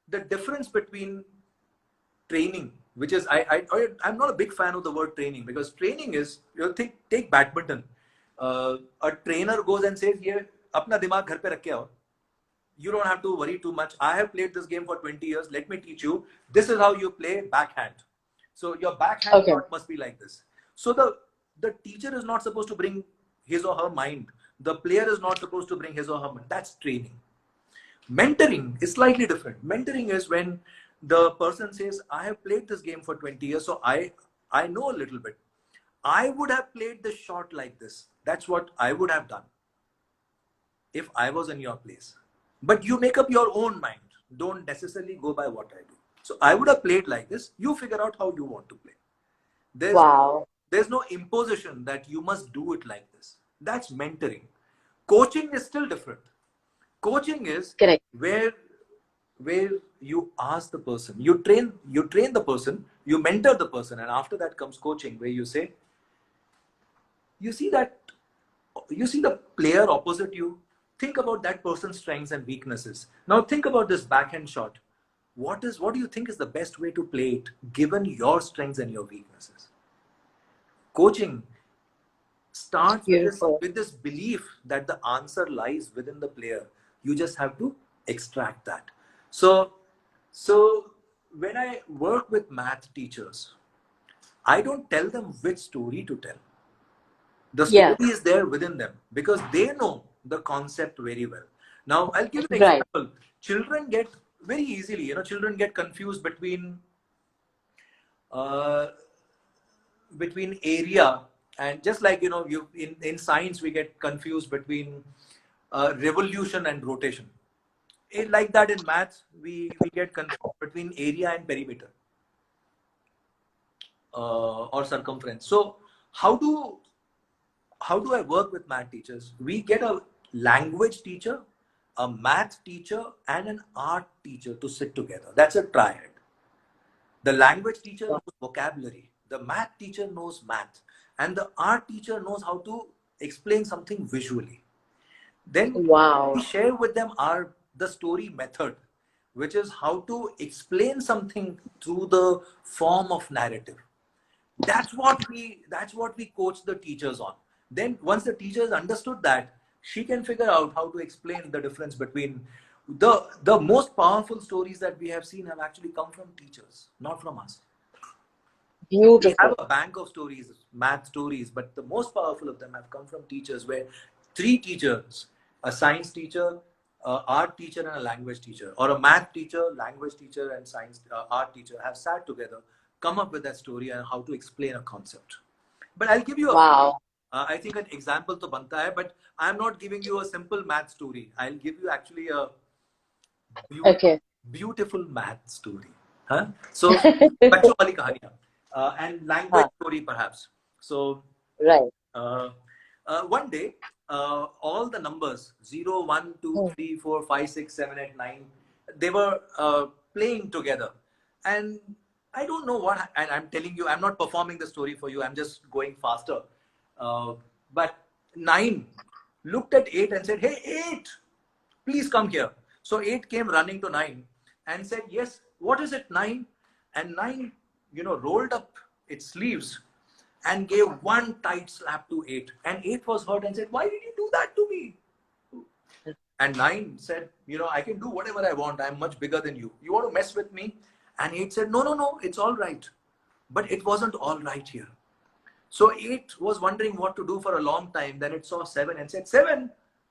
the difference between training, which is I'm not a big fan of the word training, because training is, take badminton. A trainer goes and says, "ये अपना दिमाग घर पे रख के आओ. You don't have to worry too much. I have played this game for 20 years. Let me teach you. This is how you play backhand. So your backhand shot must be like this." So the teacher is not supposed to bring his or her mind. The player is not supposed to bring his or her mind. That's training. Mentoring is slightly different. Mentoring is when the person says, "I have played this game for 20 years, so I know a little bit. I would have played this shot like this. That's what I would have done if I was in your place. But you make up your own mind. Don't necessarily go by what I do. So I would have played like this. You figure out how you want to play." There's no imposition that you must do it like this. That's mentoring. Coaching is still different. Coaching is where you ask the person, you train the person, you mentor the person, and after that comes coaching, where you say, you see the player opposite you. Think about that person's strengths and weaknesses. Now think about this backhand shot. What do you think is the best way to play it, given your strengths and your weaknesses? Coaching starts with this belief that the answer lies within the player. You just have to extract that. So when I work with math teachers, I don't tell them which story to tell. The story is there within them because they know the concept very well. Now I'll give an example. Children get very easily, children get confused between area, and just like in science we get confused between revolution and rotation. Like that in maths we get confused between area and perimeter or circumference. So how do I work with math teachers? We get a language teacher, a math teacher, and an art teacher to sit together. That's a triad. The language teacher knows vocabulary, the math teacher knows math, and the art teacher knows how to explain something visually. Then we share with them the story method, which is how to explain something through the form of narrative. That's what we coach the teachers on. Then once the teachers understood that, she can figure out how to explain the difference between the most powerful stories that we have seen have actually come from teachers, not from us. We have Beautiful. a bank of stories, math stories, but the most powerful of them have come from teachers, where three teachers, a science teacher, art teacher, and a language teacher, or a math teacher, language teacher, and science art teacher have sat together, come up with that story and how to explain a concept. But I'll give you a Wow. I think an example to banta hai, but I'm not giving you a simple math story. I'll give you actually a Okay. beautiful math story. Huh? So, bachon wali kahaniyan. And language story perhaps. So, Right. one day, all the numbers 0, 1, 2, 3, 4, 5, 6, 7, 8, 9, they were playing together. And I don't know what, and I'm telling you, I'm not performing the story for you, I'm just going faster. But 9 looked at 8 and said, "Hey, 8, please come here." So 8 came running to 9 and said, "Yes, what is it, 9?" And 9, rolled up its sleeves and gave one tight slap to 8. And 8 was hurt and said, "Why did you do that to me?" And 9 said, "I can do whatever I want. I'm much bigger than you. You want to mess with me?" And 8 said, "No, no, no, it's all right." But it wasn't all right here. So 8 was wondering what to do for a long time. Then it saw 7 and said, "7,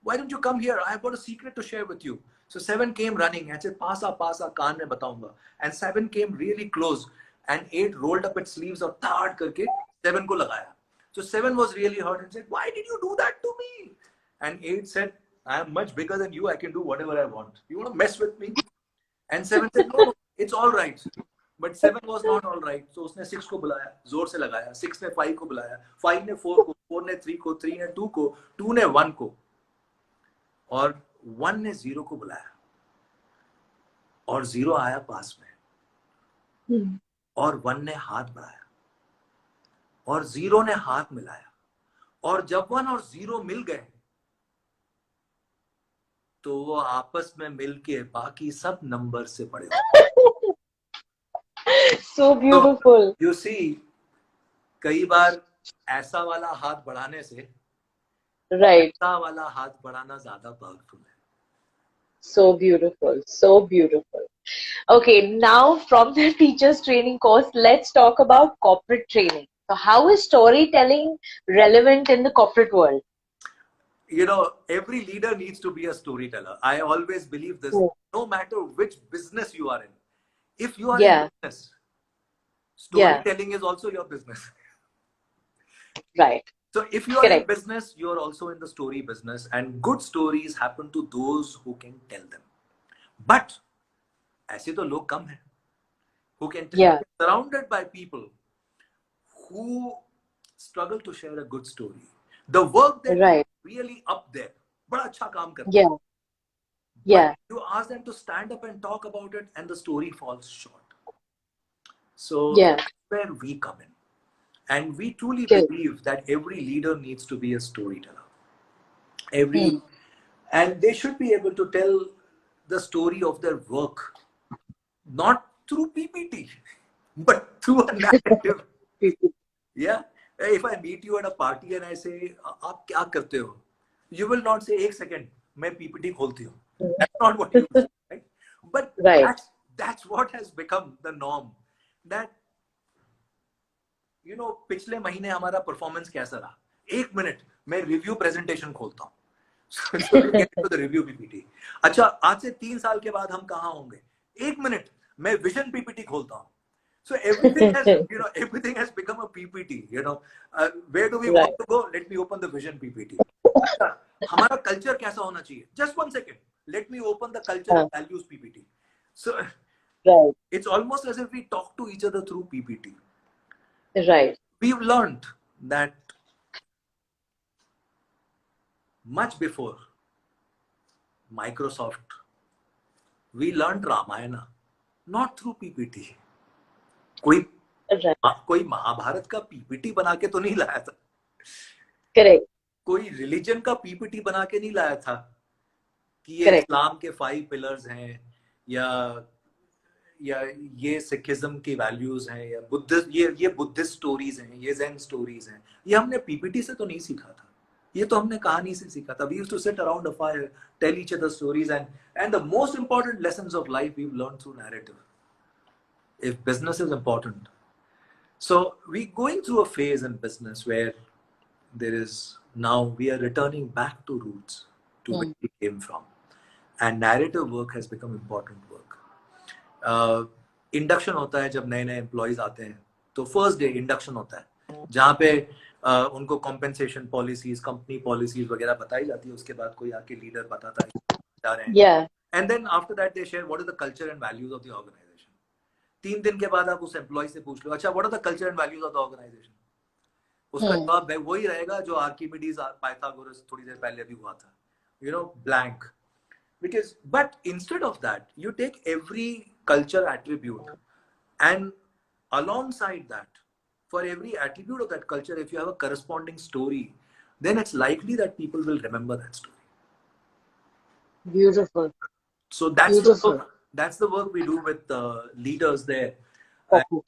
why don't you come here? I've got a secret to share with you." So 7 came running and said, "Pasa, pasa, kaan mein bataunga." And 7 came really close. And 8 rolled up its sleeves और ताड़ करके 7 को लगाया. So 7 was really hurt and said, "Why did you do that to me?" And 8 said, "I am much bigger than you. I can do whatever I want. You want to mess with me?" And 7 said, "No, no, it's all right." But 7 was not all right. So उसने 6 को बुलाया, जोर से लगाया. 6 ने 5 को बुलाया, 5 ने 4 को, 4 ने 3 को, 3 ने 2 को, 2 ने 1 को, और 1 ने 0 को बुलाया. और 0 आया पास में. और 1 ने हाथ बढ़ाया. और 0 ने हाथ मिलाया. और जब 1 और 0 मिल गए, तो वो आपस में मिलके बाकी सब नंबर से बड़े हो. So beautiful. You see, कई बार ऐसा वाला हाथ बढ़ाने से Right. ऐसा वाला हाथ बढ़ाना ज्यादा पावरफुल है. So beautiful. So beautiful. Okay, now from the teachers training course, let's talk about corporate training. So how is storytelling relevant in the corporate world? Every leader needs to be a storyteller. I always believe this. No matter which business you are in, if you are in business, storytelling is also your business. Right. So if you are in business, you are also in the story business, and good stories happen to those who can tell them. But ऐसे तो लोग कम हैं who can tell. Yeah. Surrounded by people who struggle to share a good story. The work that is really up there, बड़ा अच्छा काम करते हैं. Yeah. But you ask them to stand up and talk about it, and the story falls short. So that's where we come in. And we truly believe that every leader needs to be a storyteller. And they should be able to tell the story of their work, not through PPT, but through a narrative. Yeah. If I meet you at a party and I say, "आप क्या करते हो?" You will not say, "एक second, मैं PPT खोलती हूँ." That's not what you say, right? But that's what has become the norm. That पिछले महीने हमारा परफॉर्मेंस कैसा रहा, 1 मिनट मैं रिव्यू प्रेजेंटेशन खोलता हूँ. So we get into the review PPT. अच्छा, आज से 3 साल के बाद हम कहाँ होंगे, 1 मिनट मैं विजन PPT खोलता हूँ. So everything has everything has become a PPT. Where do we want to go? Let me open the vision PPT. अच्छा, हमारा कल्चर कैसा होना चाहिए? Just 1 second. Let me open the culture and values PPT. So it's almost as if we talk to each other through PPT. Right. We've learned that much before Microsoft, we learned Ramayana not through PPT. कोई महाभारत का PPT बना के तो नहीं लाया था. Correct. कोई religion का PPT बना के नहीं लाया था कि ये इस्लाम के 5 पिलर्स हैं, या ये सिखिज्म की वैल्यूज हैं, या बुद्धिस्ट ये बुद्धिस्ट स्टोरीज हैं, ये ज़ेन स्टोरीज हैं. ये हमने PPT से तो नहीं सीखा था. ये तो हमने कहानी से सीखा था. We used to sit around a fire, tell each other stories, and the most important lessons of life we've learned through narrative. If business is important, so we're going through a phase in business where there is now we are returning back to roots, to where we came from, and narrative work has become important work. Induction होता है जब नए नए employees आते हैं, तो first day induction होता है जहाँ पे उनको कॉम्पेंसेशन पॉलिसीज, कंपनी पॉलिसीज वगैरह बताई जाती है. उसके बाद कोई आके लीडर बताता है जा रहे हैं, and then after that they share what is the culture and values of the organisation. 3 दिन के बाद आप उस एम्प्लॉय से पूछ लो, अच्छा what are the culture and values of the organisation, उसका जवाब वही रहेगा जो आर्किमिडीज पाइथागोरस थोड़ी देर पहले भी हुआ था, you know, blank. Because, but instead of that, you take every culture attribute, and alongside that, for every attribute of that culture, if you have a corresponding story, then it's likely that people will remember that story. Beautiful. So that's the work we do with leaders there.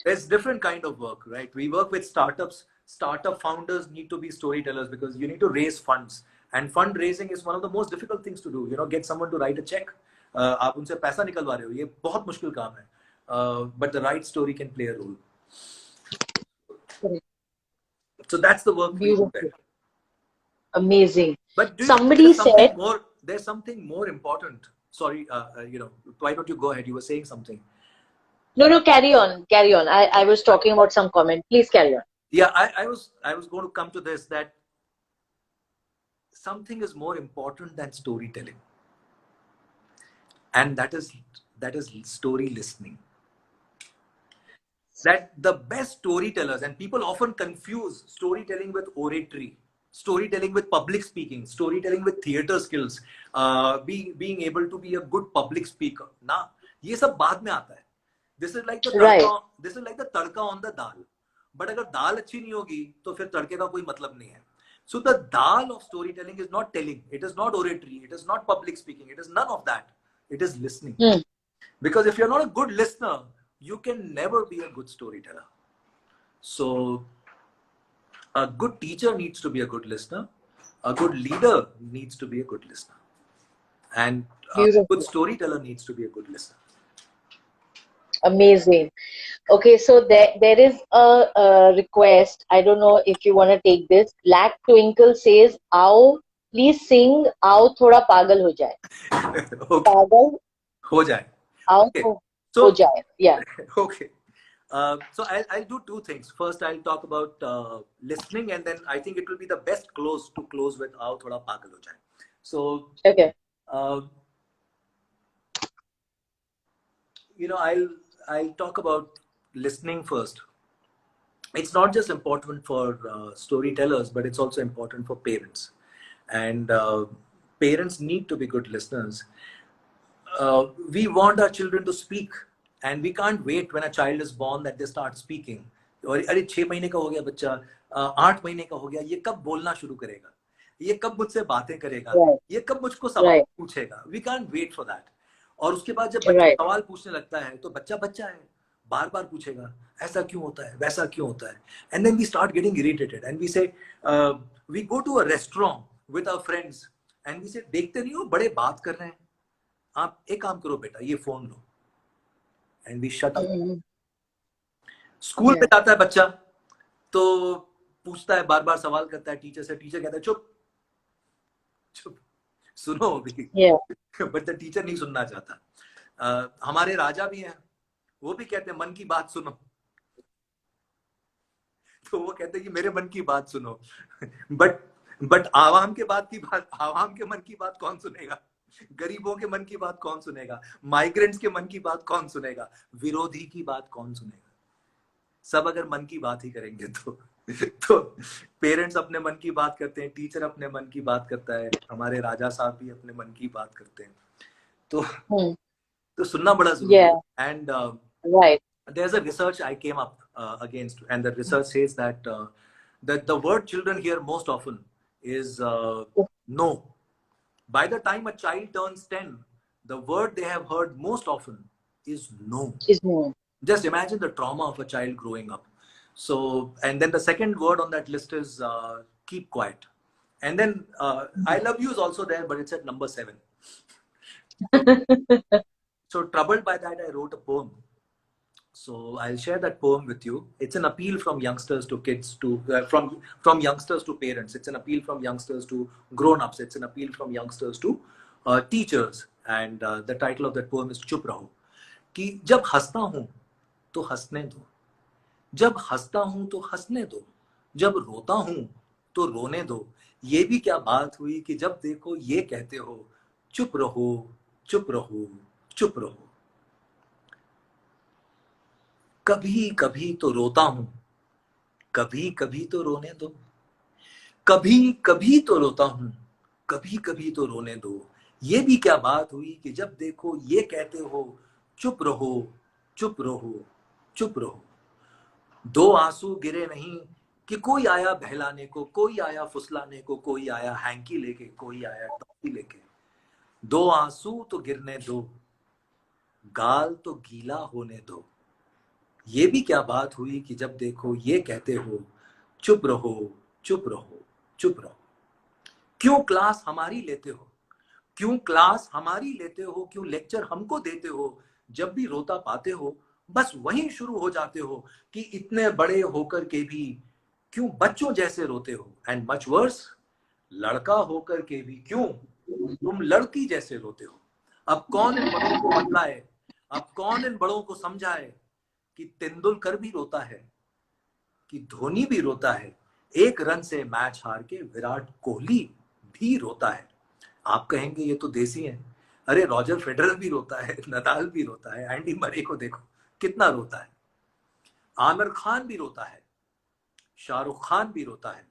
There's different kind of work, right? We work with startups. Startup founders need to be storytellers because you need to raise funds. And fundraising is one of the most difficult things to do. You know, get someone to write a check. आप उनसे पैसा निकलवा रहे हो, ये बहुत मुश्किल काम है. But the right story can play a role. So that's the work we do there. Amazing. But somebody said there's something more important. Sorry, you know, why don't you go ahead? You were saying something. No, carry on. I was talking about some comment. Please carry on. Yeah, I was going to come to this, that something is more important than storytelling, and that is story listening. That the best storytellers, and people often confuse storytelling with oratory, storytelling with public speaking, storytelling with theater skills, being able to be a good public speaker. Na, ये सब बाद में आता है. This is like the tadka, this is like the tadka on the dal. But अगर दाल अच्छी नहीं होगी तो फिर तड़के का कोई मतलब नहीं है. So the dal of storytelling is not telling, it is not oratory, it is not public speaking, it is none of that. It is listening. Because if you're not a good listener, you can never be a good storyteller. So a good teacher needs to be a good listener. A good leader needs to be a good listener. And a good storyteller needs to be a good listener. Amazing. Okay, so there is a request. I don't know if you want to take this. Black Twinkle says, "Aao, please sing Aao thoda pagal ho jaye." Okay. Pagal ho jaye. Aao Okay. ho jaye. Yeah. Okay. So I'll do two things. First, I'll talk about listening, and then I think it will be the best close to close with "Aao thoda pagal ho jaye." So okay. You know, I'll talk about listening first. It's not just important for storytellers, but it's also important for parents. And parents need to be good listeners. We want our children to speak, and we can't wait when a child is born that they start speaking. और अरे 6 महीने का हो गया बच्चा, 8 महीने का हो गया, ये कब बोलना शुरू करेगा, ये कब मुझसे बातें करेगा, ये कब मुझको सवाल पूछेगा. We can't wait for that. और उसके बाद जब बच्चा सवाल पूछने लगता है तो बच्चा है, बार बार पूछेगा, ऐसा क्यों होता है, वैसा क्यों होता है. And then we start getting irritated and we say, we go to a restaurant with our friends and we say, देखते नहीं हो बड़े बात कर रहे हैं, आप एक काम करो बेटा, ये phone low. And we shut up. School पे जाता है बच्चा तो पूछता है, बार बार सवाल करता है टीचर से, टीचर कहता है चुप चुप सुनो भी. बट द टीचर नहीं सुनना चाहता. हमारे राजा भी हैं, वो भी कहते हैं मन की बात सुनो, तो वो कहते हैं कि मेरे मन की बात सुनो. बट आवाम के मन की बात कौन सुनेगा, गरीबों के मन की बात कौन सुनेगा, माइग्रेंट्स के मन की बात कौन सुनेगा, विरोधी की बात कौन सुनेगा. सब अगर मन की बात ही करेंगे तो पेरेंट्स अपने मन की बात करते हैं, टीचर अपने मन की बात करता है, हमारे राजा साहब भी अपने मन की बात करते हैं. तो सुनना बड़ा जरूरी है. And there's a research I came up against, and the research says that the word children hear most often is no. By the time a child turns 10, the word they have heard most often is no. Just imagine the trauma of a child growing up. So, and then the second word on that list is keep quiet. And then I love you is also there, but it's at number 7. So troubled by that, I wrote a poem. So I'll share that poem with you. It's an appeal from youngsters to kids, to from youngsters to parents. It's an appeal from youngsters to grown-ups. It's an appeal from youngsters to teachers. And the title of that poem is चुप रहो. कि जब हंसता हूं तो हंसने दो, जब हंसता हूं तो हंसने दो, जब रोता हूं तो रोने दो. ये भी क्या बात हुई कि जब देखो ये कहते हो चुप रहो, चुप रहो, चुप रहो. कभी कभी तो रोता हूं, कभी कभी तो रोने दो, कभी कभी तो रोता हूं, कभी कभी तो रोने दो. ये भी क्या बात हुई कि जब देखो ये कहते हो चुप रहो, चुप रहो, चुप रहो. 2 आंसू गिरे नहीं कि कोई आया बहलाने को, कोई आया फुसलाने को, कोई आया हैंकी लेके, कोई आया टॉफी लेके. 2 आंसू तो गिरने दो, गाल तो गीला होने दो. ये भी क्या बात हुई कि जब देखो ये कहते हो चुप रहो, चुप रहो, चुप रहो. क्यों क्लास हमारी लेते हो, क्यों क्लास हमारी लेते हो, क्यों लेक्चर हमको देते हो. जब भी रोता पाते हो बस वहीं शुरू हो जाते हो कि इतने बड़े होकर के भी क्यों बच्चों जैसे रोते हो. एंड मच वर्स, लड़का होकर के भी क्यों तुम लड़की जैसे रोते हो. अब कौन इन बड़ों को बतलाए, अब कौन इन बड़ों को समझाए कि तेंदुलकर भी रोता है, कि धोनी भी रोता है, 1 रन से मैच हार के विराट कोहली भी रोता है. आप कहेंगे ये तो देसी है. अरे रॉजर फेडरर भी रोता है, नदाल भी रोता है, एंडी मरे को देखो कितना रोता है, आमिर खान भी रोता है, शाहरुख खान भी रोता है.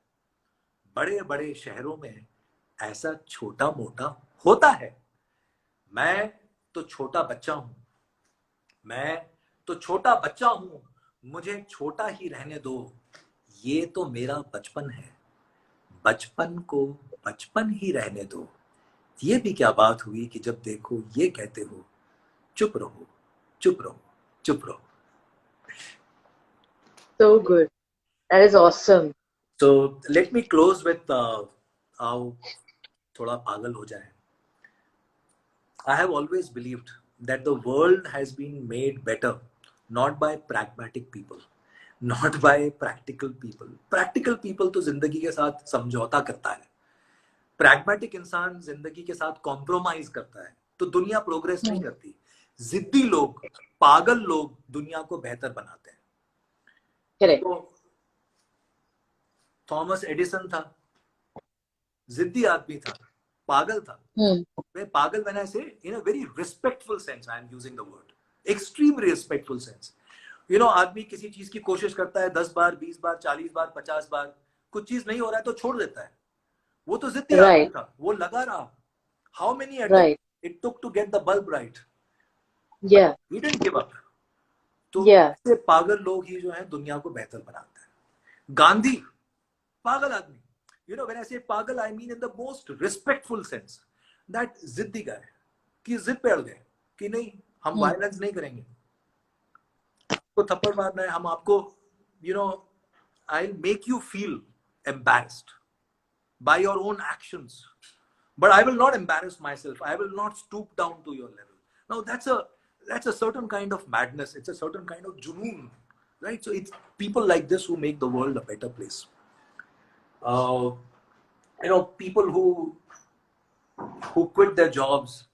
बड़े बड़े शहरों में ऐसा छोटा मोटा होता है. मैं तो छोटा बच्चा हूं, मैं तो छोटा बच्चा हूं, मुझे छोटा ही रहने दो. ये तो मेरा बचपन है, बचपन को बचपन ही रहने दो. ये भी क्या बात हुई कि जब देखो ये कहते हो चुप रहो, चुप रहो, चुप रहो. So good. That is awesome. So let me close with आओ थोड़ा पागल हो जाए. I have always believed that the world has been made better not by pragmatic people, not by practical people. Practical people तो जिंदगी के साथ समझौता करता है. प्रैग्मेटिक इंसान जिंदगी के साथ कॉम्प्रोमाइज करता है, तो दुनिया प्रोग्रेस नहीं करती. जिद्दी लोग, पागल लोग दुनिया को बेहतर बनाते हैं. Correct. तो थॉमस एडिसन था, जिद्दी आदमी था, पागल था. मैं पागल when I say in a very respectful sense, I am using the word, extremely respectful sense. You know, आदमी किसी चीज की कोशिश करता है 10 बार, 20 बार, 40 बार, 50 बार, कुछ चीज नहीं हो रहा है तो छोड़ देता है. वो तो जिद्दी आदमी था, वो लगा रहा. How many attempts it took to get the bulb right? Yeah. He didn't give up. तो ऐसे पागल लोग ही जो हैं दुनिया को बेहतर बनाते हैं. गांधी पागल आदमी. You know, when I say पागल, I mean in the most respectful sense. That जिद्दी guy, कि जिद पे अड़ गए कि नहीं हम वायलेंस नहीं करेंगे, आपको थप्पड़ मारना है, हम आपको, you know, I'll make you feel embarrassed by your own actions, but I will not embarrass myself. I will not stoop down to your level. Now that's a certain kind of madness. It's a certain kind of junoon, right? So it's people like this who make the world a better place. You know, people who quit their jobs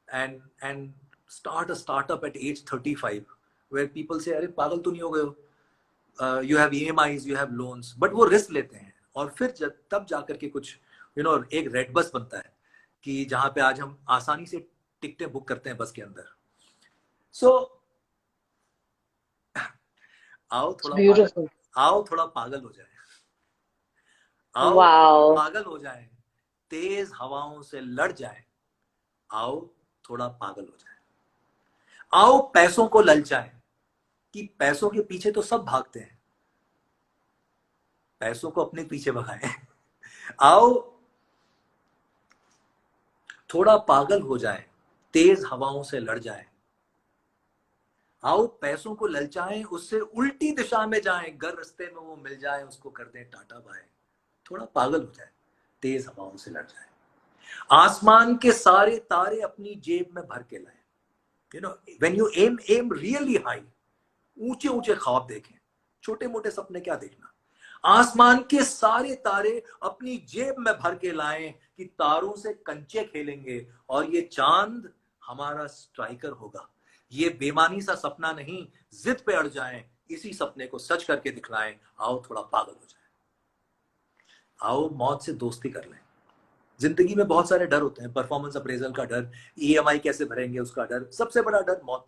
and start a startup at age 35, where people say, अरे पागल तो नहीं हो गए हो, you have EMIs, you have loans, but वो risk लेते हैं और फिर तब जाकर के कुछ, you know, एक रेड बस बनता है कि जहां पे आज हम आसानी से टिकटें बुक करते हैं बस के अंदर. So आओ थोड़ा पागल हो जाए, आओ पागल हो जाए, तेज हवाओं से लड़ जाए, आओ थोड़ा पागल हो जाए. आओ पैसों को ललचाए कि पैसों के पीछे तो सब भागते हैं, पैसों को अपने पीछे भगाएं. आओ थोड़ा पागल हो जाए, तेज हवाओं से लड़ जाए. आओ पैसों को ललचाएं, उससे उल्टी दिशा में जाएं, गर रास्ते में वो मिल जाए उसको कर दें टाटा बाय. थोड़ा पागल हो जाए. तेज हवाओं से लड़ जाएं, आसमान के सारे तारे अपनी जेब में भर के लाएं। You know, when you am really high, ऊंचे ऊंचे ख्वाब देखें, छोटे मोटे सपने क्या देखना, आसमान के सारे तारे अपनी जेब में भर के लाएं कि तारों से कंचे खेलेंगे और ये चांद हमारा स्ट्राइकर होगा। ये बेमानी सा सपना नहीं, जिद पे अड़ जाएं, इसी सपने को सच करके दिखलाएं। आओ थोड़ा पागल हो जाएं, आओ मौत से दोस्ती कर लें। जिंदगी में बहुत सारे डर होते हैं, परफॉर्मेंस अप्रेजल का डर, ईएमआई कैसे भरेंगे उसका डर, सबसे बड़ा डर मौत।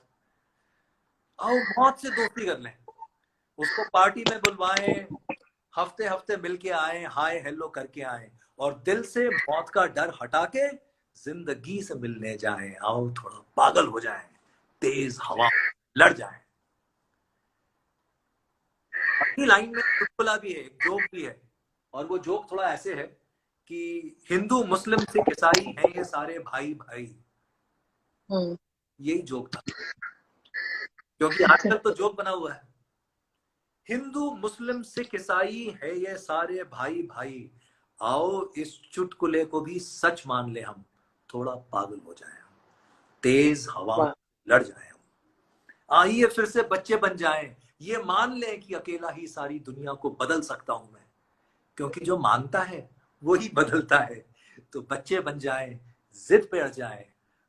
आओ मौत से दोस्ती कर लें, उसको पार्टी में बुलवाएं, हफ्ते हफ्ते मिलके आए, हाय हेलो करके आए और दिल से मौत का डर हटा के जिंदगी से मिलने जाएं। आओ थोड़ा पागल हो जाएं, तेज हवा लड़ जाएं। अपनी लाइन में चुटकुला भी है, एक जोक भी है, और वो जोक थोड़ा ऐसे है कि हिंदू मुस्लिम सिख ईसाई हैं ये सारे भाई भाई। यही जोक था, क्योंकि आजकल तो जोक बना हुआ है, हिंदू मुस्लिम सिख ईसाई है ये सारे भाई भाई। आओ इस चुटकुले को भी सच मान ले हम, थोड़ा पागल हो जाए, तेज हवा लड़ जाए हम। आइए फिर से बच्चे बन जाएं, ये मान लें कि अकेला ही सारी दुनिया को बदल सकता हूं मैं, क्योंकि जो मानता है वो ही बदलता है। तो बच्चे बन जाएं, जिद पे अड़ जाएं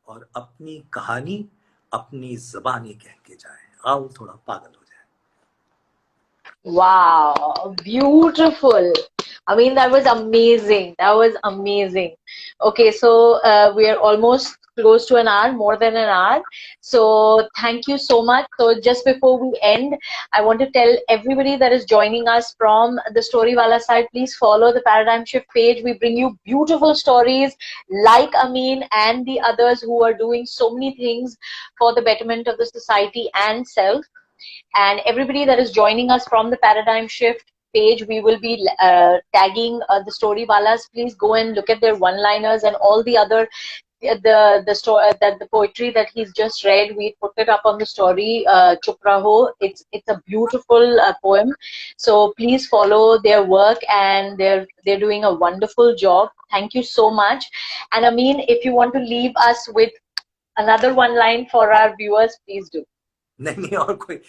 और अपनी कहानी अपनी ज़बानी कह के जाएं। आओ थोड़ा पागल हो जाए। Wow, beautiful. I mean, that was amazing. That was amazing. Okay, so we are almost close to an hour, more than an hour. So thank you so much. So just before we end, I want to tell everybody that is joining us from the Storywala side, please follow the Paradigm Shift page. We bring you beautiful stories like Amin and the others who are doing so many things for the betterment of the society and self. And everybody that is joining us from the Paradigm Shift page, we will be tagging the Storywalas. Please go and look at their one-liners and all the other the story that the poetry that he's just read. We put it up on the story. Chup Raho. It's a beautiful poem. So please follow their work, and they're doing a wonderful job. Thank you so much. And Amin, if you want to leave us with another one line for our viewers, please do. नहीं और कोई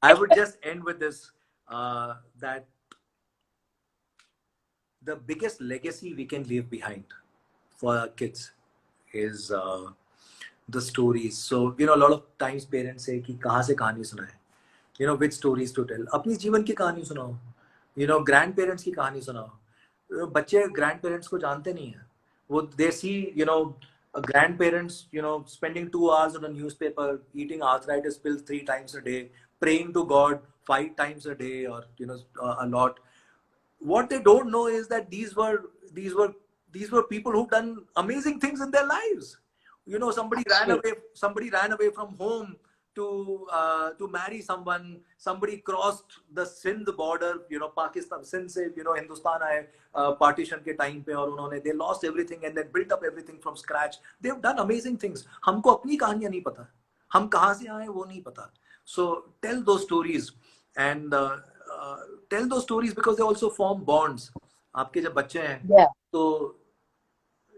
I would just end with this, that the biggest legacy we can leave behind for our kids is the stories. So you know, a lot of times parents say कि कहाँ से कहानी सुनाए, you know, which stories to tell. अपनी जीवन की कहानी सुनाओ, you know, grandparents की कहानी सुनाओ। बच्चे grandparents को जानते नहीं हैं, वो they see, you know, grandparents, you know, spending 2 hours on a newspaper, eating arthritis pills 3 times a day, praying to God 5 times a day, or you know, a lot. What they don't know is that these were people who've done amazing things in their lives. You know, somebody ran away from home to marry someone. Somebody crossed the Sindh border, you know, Pakistan, Sindh se, you know, Hindustan आए partition के time पे, और उन्होंने they lost everything and then built up everything from scratch. They've done amazing things. हमको अपनी कहानियां नहीं पता, हम कहाँ से आए वो नहीं पता. So tell those stories, and tell those stories because they also form bonds. आपके जब बच्चे हैं, तो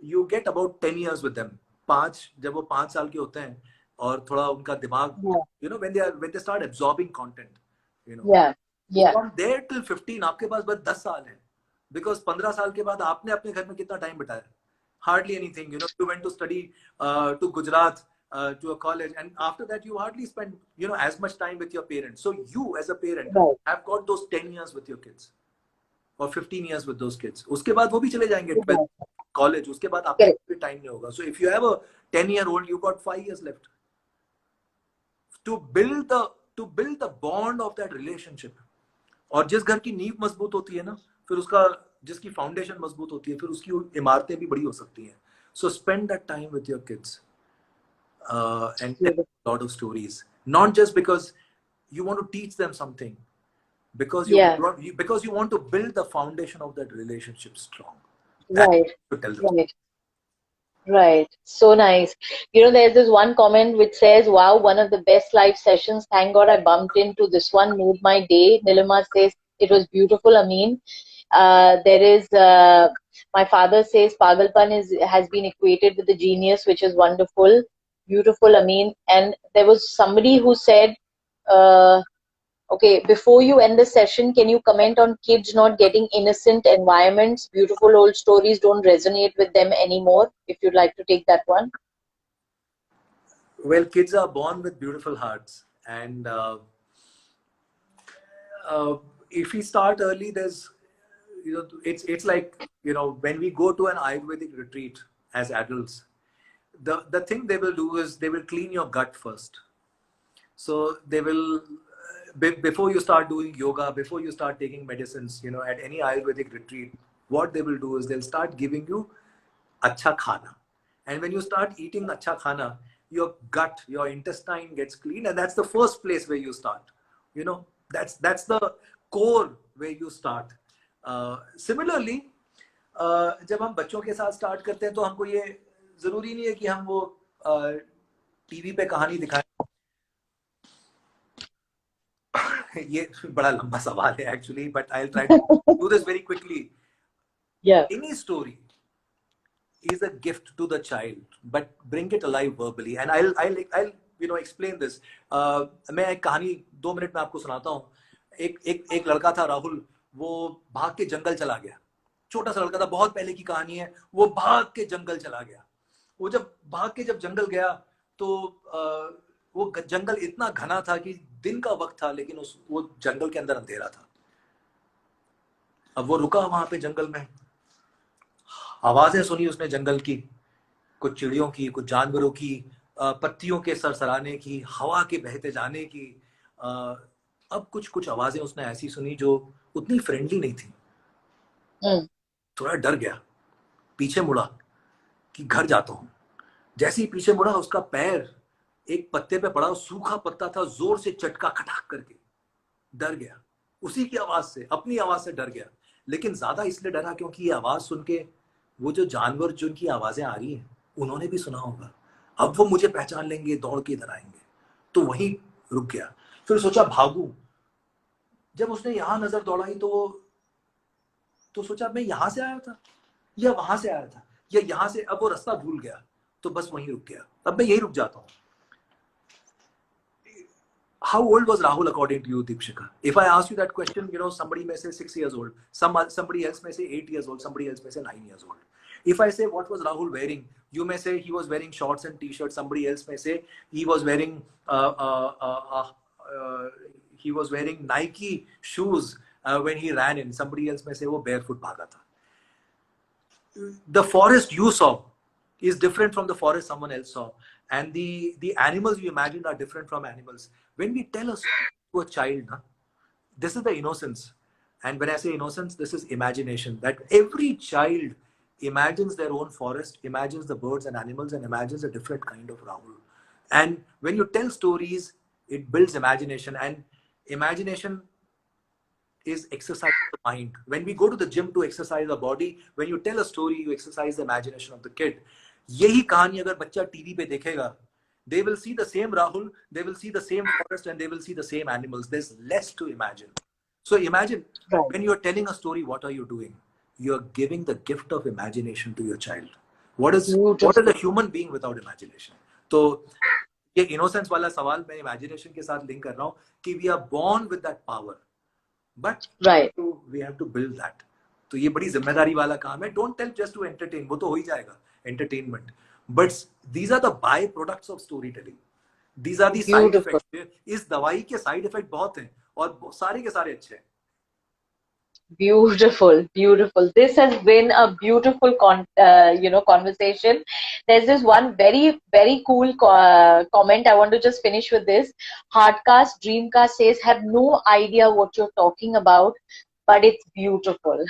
you get about 10 years with them. जब वो 5 साल के होते हैं और थोड़ा उनका दिमाग, you know, when they start absorbing content, you know, from there till 15 आपके पास बस 10 साल है, because 15 साल के बाद आपने अपने घर में कितना टाइम बिताया? Hardly anything. You know, you went to study to Gujarat, to a college, and after that you hardly spend, you know, as much time with your parents. So you as a parent have got those 10 years with your kids or 15 years with those kids. उसके बाद वो भी चले जाएंगे 12th college, उसके बाद आपके भी टाइम नहीं होगा. So if you have a 10-year-old, you got 5 years left to build the bond of that relationship. और जिस घर की नींव मजबूत होती है ना, फिर उसका जिसकी फाउंडेशन मजबूत होती है, फिर उसकी इमारतें भी बड़ी हो सकती हैं. So spend that time with your kids, and tell a lot of stories, not just because you want to teach them something, because you want to build the foundation of that relationship strong. Right. So nice. You know, there's this one comment which says, wow, one of the best live sessions. Thank God I bumped into this one, made my day. Nilima says, it was beautiful, Amin. There is my father says pagalpan has been equated with the genius, which is wonderful, beautiful. I mean, and there was somebody who said, okay, before you end the session, can you comment on kids not getting innocent environments? Beautiful old stories don't resonate with them anymore. If you'd like to take that one. Well, kids are born with beautiful hearts, and if we start early, there's, it's like, when we go to an Ayurvedic retreat as adults, the thing they will do is they will clean your gut first. So they will, before you start doing yoga, before you start taking medicines, at any Ayurvedic retreat, what they will do is they'll start giving you acha khana. And when you start eating acha khana, your gut, your intestine gets clean, and that's the first place where you start. That's the core where you start. Similarly, जब हम बच्चों के साथ start करते हैं तो हमको ये जरूरी नहीं है कि हम वो टीवी पे कहानी दिखाएं. ये बड़ा लंबा सवाल है actually, but I'll try to do this very quickly. Yeah. Any story is a gift to the child, but bring it alive verbally. And I'll explain this. मैं एक कहानी 2 मिनट में आपको सुनाता हूँ. एक लड़का था राहुल, वो भाग के जंगल चला गया. छोटा सा लड़का था, बहुत पहले की कहानी है. वो भाग के जंगल चला गया. वो जब जंगल गया तो वो जंगल इतना घना था कि दिन का वक्त था, लेकिन वो जंगल के अंदर अंधेरा था. अब वो रुका वहां पे जंगल में. आवाजें सुनी उसने जंगल की, कुछ चिड़ियों की, कुछ जानवरों की, पत्तियों के सरसराने की, हवा के बहते जाने की. अब कुछ आवाजें उसने ऐसी सुनी जो उतनी फ्रेंडली नहीं थी. थोड़ा डर गया, पीछे मुड़ा कि घर जाता हूं. जैसे ही पीछे मुड़ा, उसका पैर एक पत्ते पे पड़ा. सूखा पत्ता था, जोर से चटका खटाक करके. डर गया उसी की आवाज से, अपनी आवाज से डर गया. लेकिन ज्यादा इसलिए डरा क्योंकि ये आवाज सुन के वो जो जानवर जिनकी आवाजें आ रही हैं, उन्होंने भी सुना होगा. अब वो मुझे पहचान लेंगे, दौड़ के इधर आएंगे. तो वहीं रुक गया. फिर सोचा भागू. जब उसने यहां नजर दौड़ाई तो सोचा मैं यहां से आया था या वहां से आया था या यहां से. अब वो रास्ता भूल गया, तो बस वहीं रुक गया. अब मैं यही रुक जाता हूं. How old was Rahul according to you, Deepshika? If I ask you that question, somebody may say 6 years old, somebody else may say 8 years old, somebody else may say 9 years old. If I say what was Rahul wearing, you may say he was wearing shorts and t-shirts. Somebody else may say he was wearing Nike shoes when he ran in. Somebody else may say वो barefoot भागा था. The forest you saw is different from the forest someone else saw, and the animals you imagined are different from animals. When we tell a story to a child, this is the innocence. And when I say innocence, this is imagination. That every child imagines their own forest, imagines the birds and animals, and imagines a different kind of Rahul. And when you tell stories, it builds imagination, and imagination is exercise of the mind. When we go to the gym to exercise the body, when you tell a story, you exercise the imagination of the kid. यही कहानी अगर बच्चा TV पे देखेगा, they will see the same Rahul, they will see the same forest, and they will see the same animals. There's less to imagine. So imagine, when you're telling a story, what are you doing? You're giving the gift of imagination to your child. What is a human being without imagination? तो ये innocence वाला सवाल मैं imagination के साथ link कर रहा हूँ कि we are born with that power, but we have to build that. तो ये बड़ी जिम्मेदारी वाला काम है. Don't tell just to entertain, वो तो हो ही जाएगा, entertainment. But these are the byproducts of storytelling. These are the side effects. इस दवाई के side effect बहुत हैं और सारे के सारे अच्छे हैं. Beautiful. This has been a beautiful conversation. There's this one very, very cool comment. I want to just finish with this. Heartcast Dreamcast says, have no idea what you're talking about, but it's beautiful.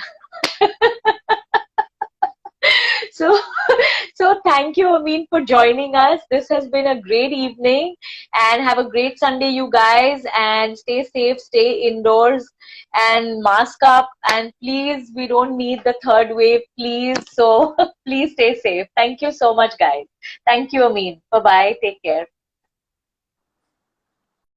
So thank you, Amin, for joining us. This has been a great evening, and have a great Sunday, you guys, and stay safe, stay indoors, and mask up, and please, we don't need the third wave, please. So please stay safe. Thank you so much, guys. Thank you, Amin. Bye-bye. Take care.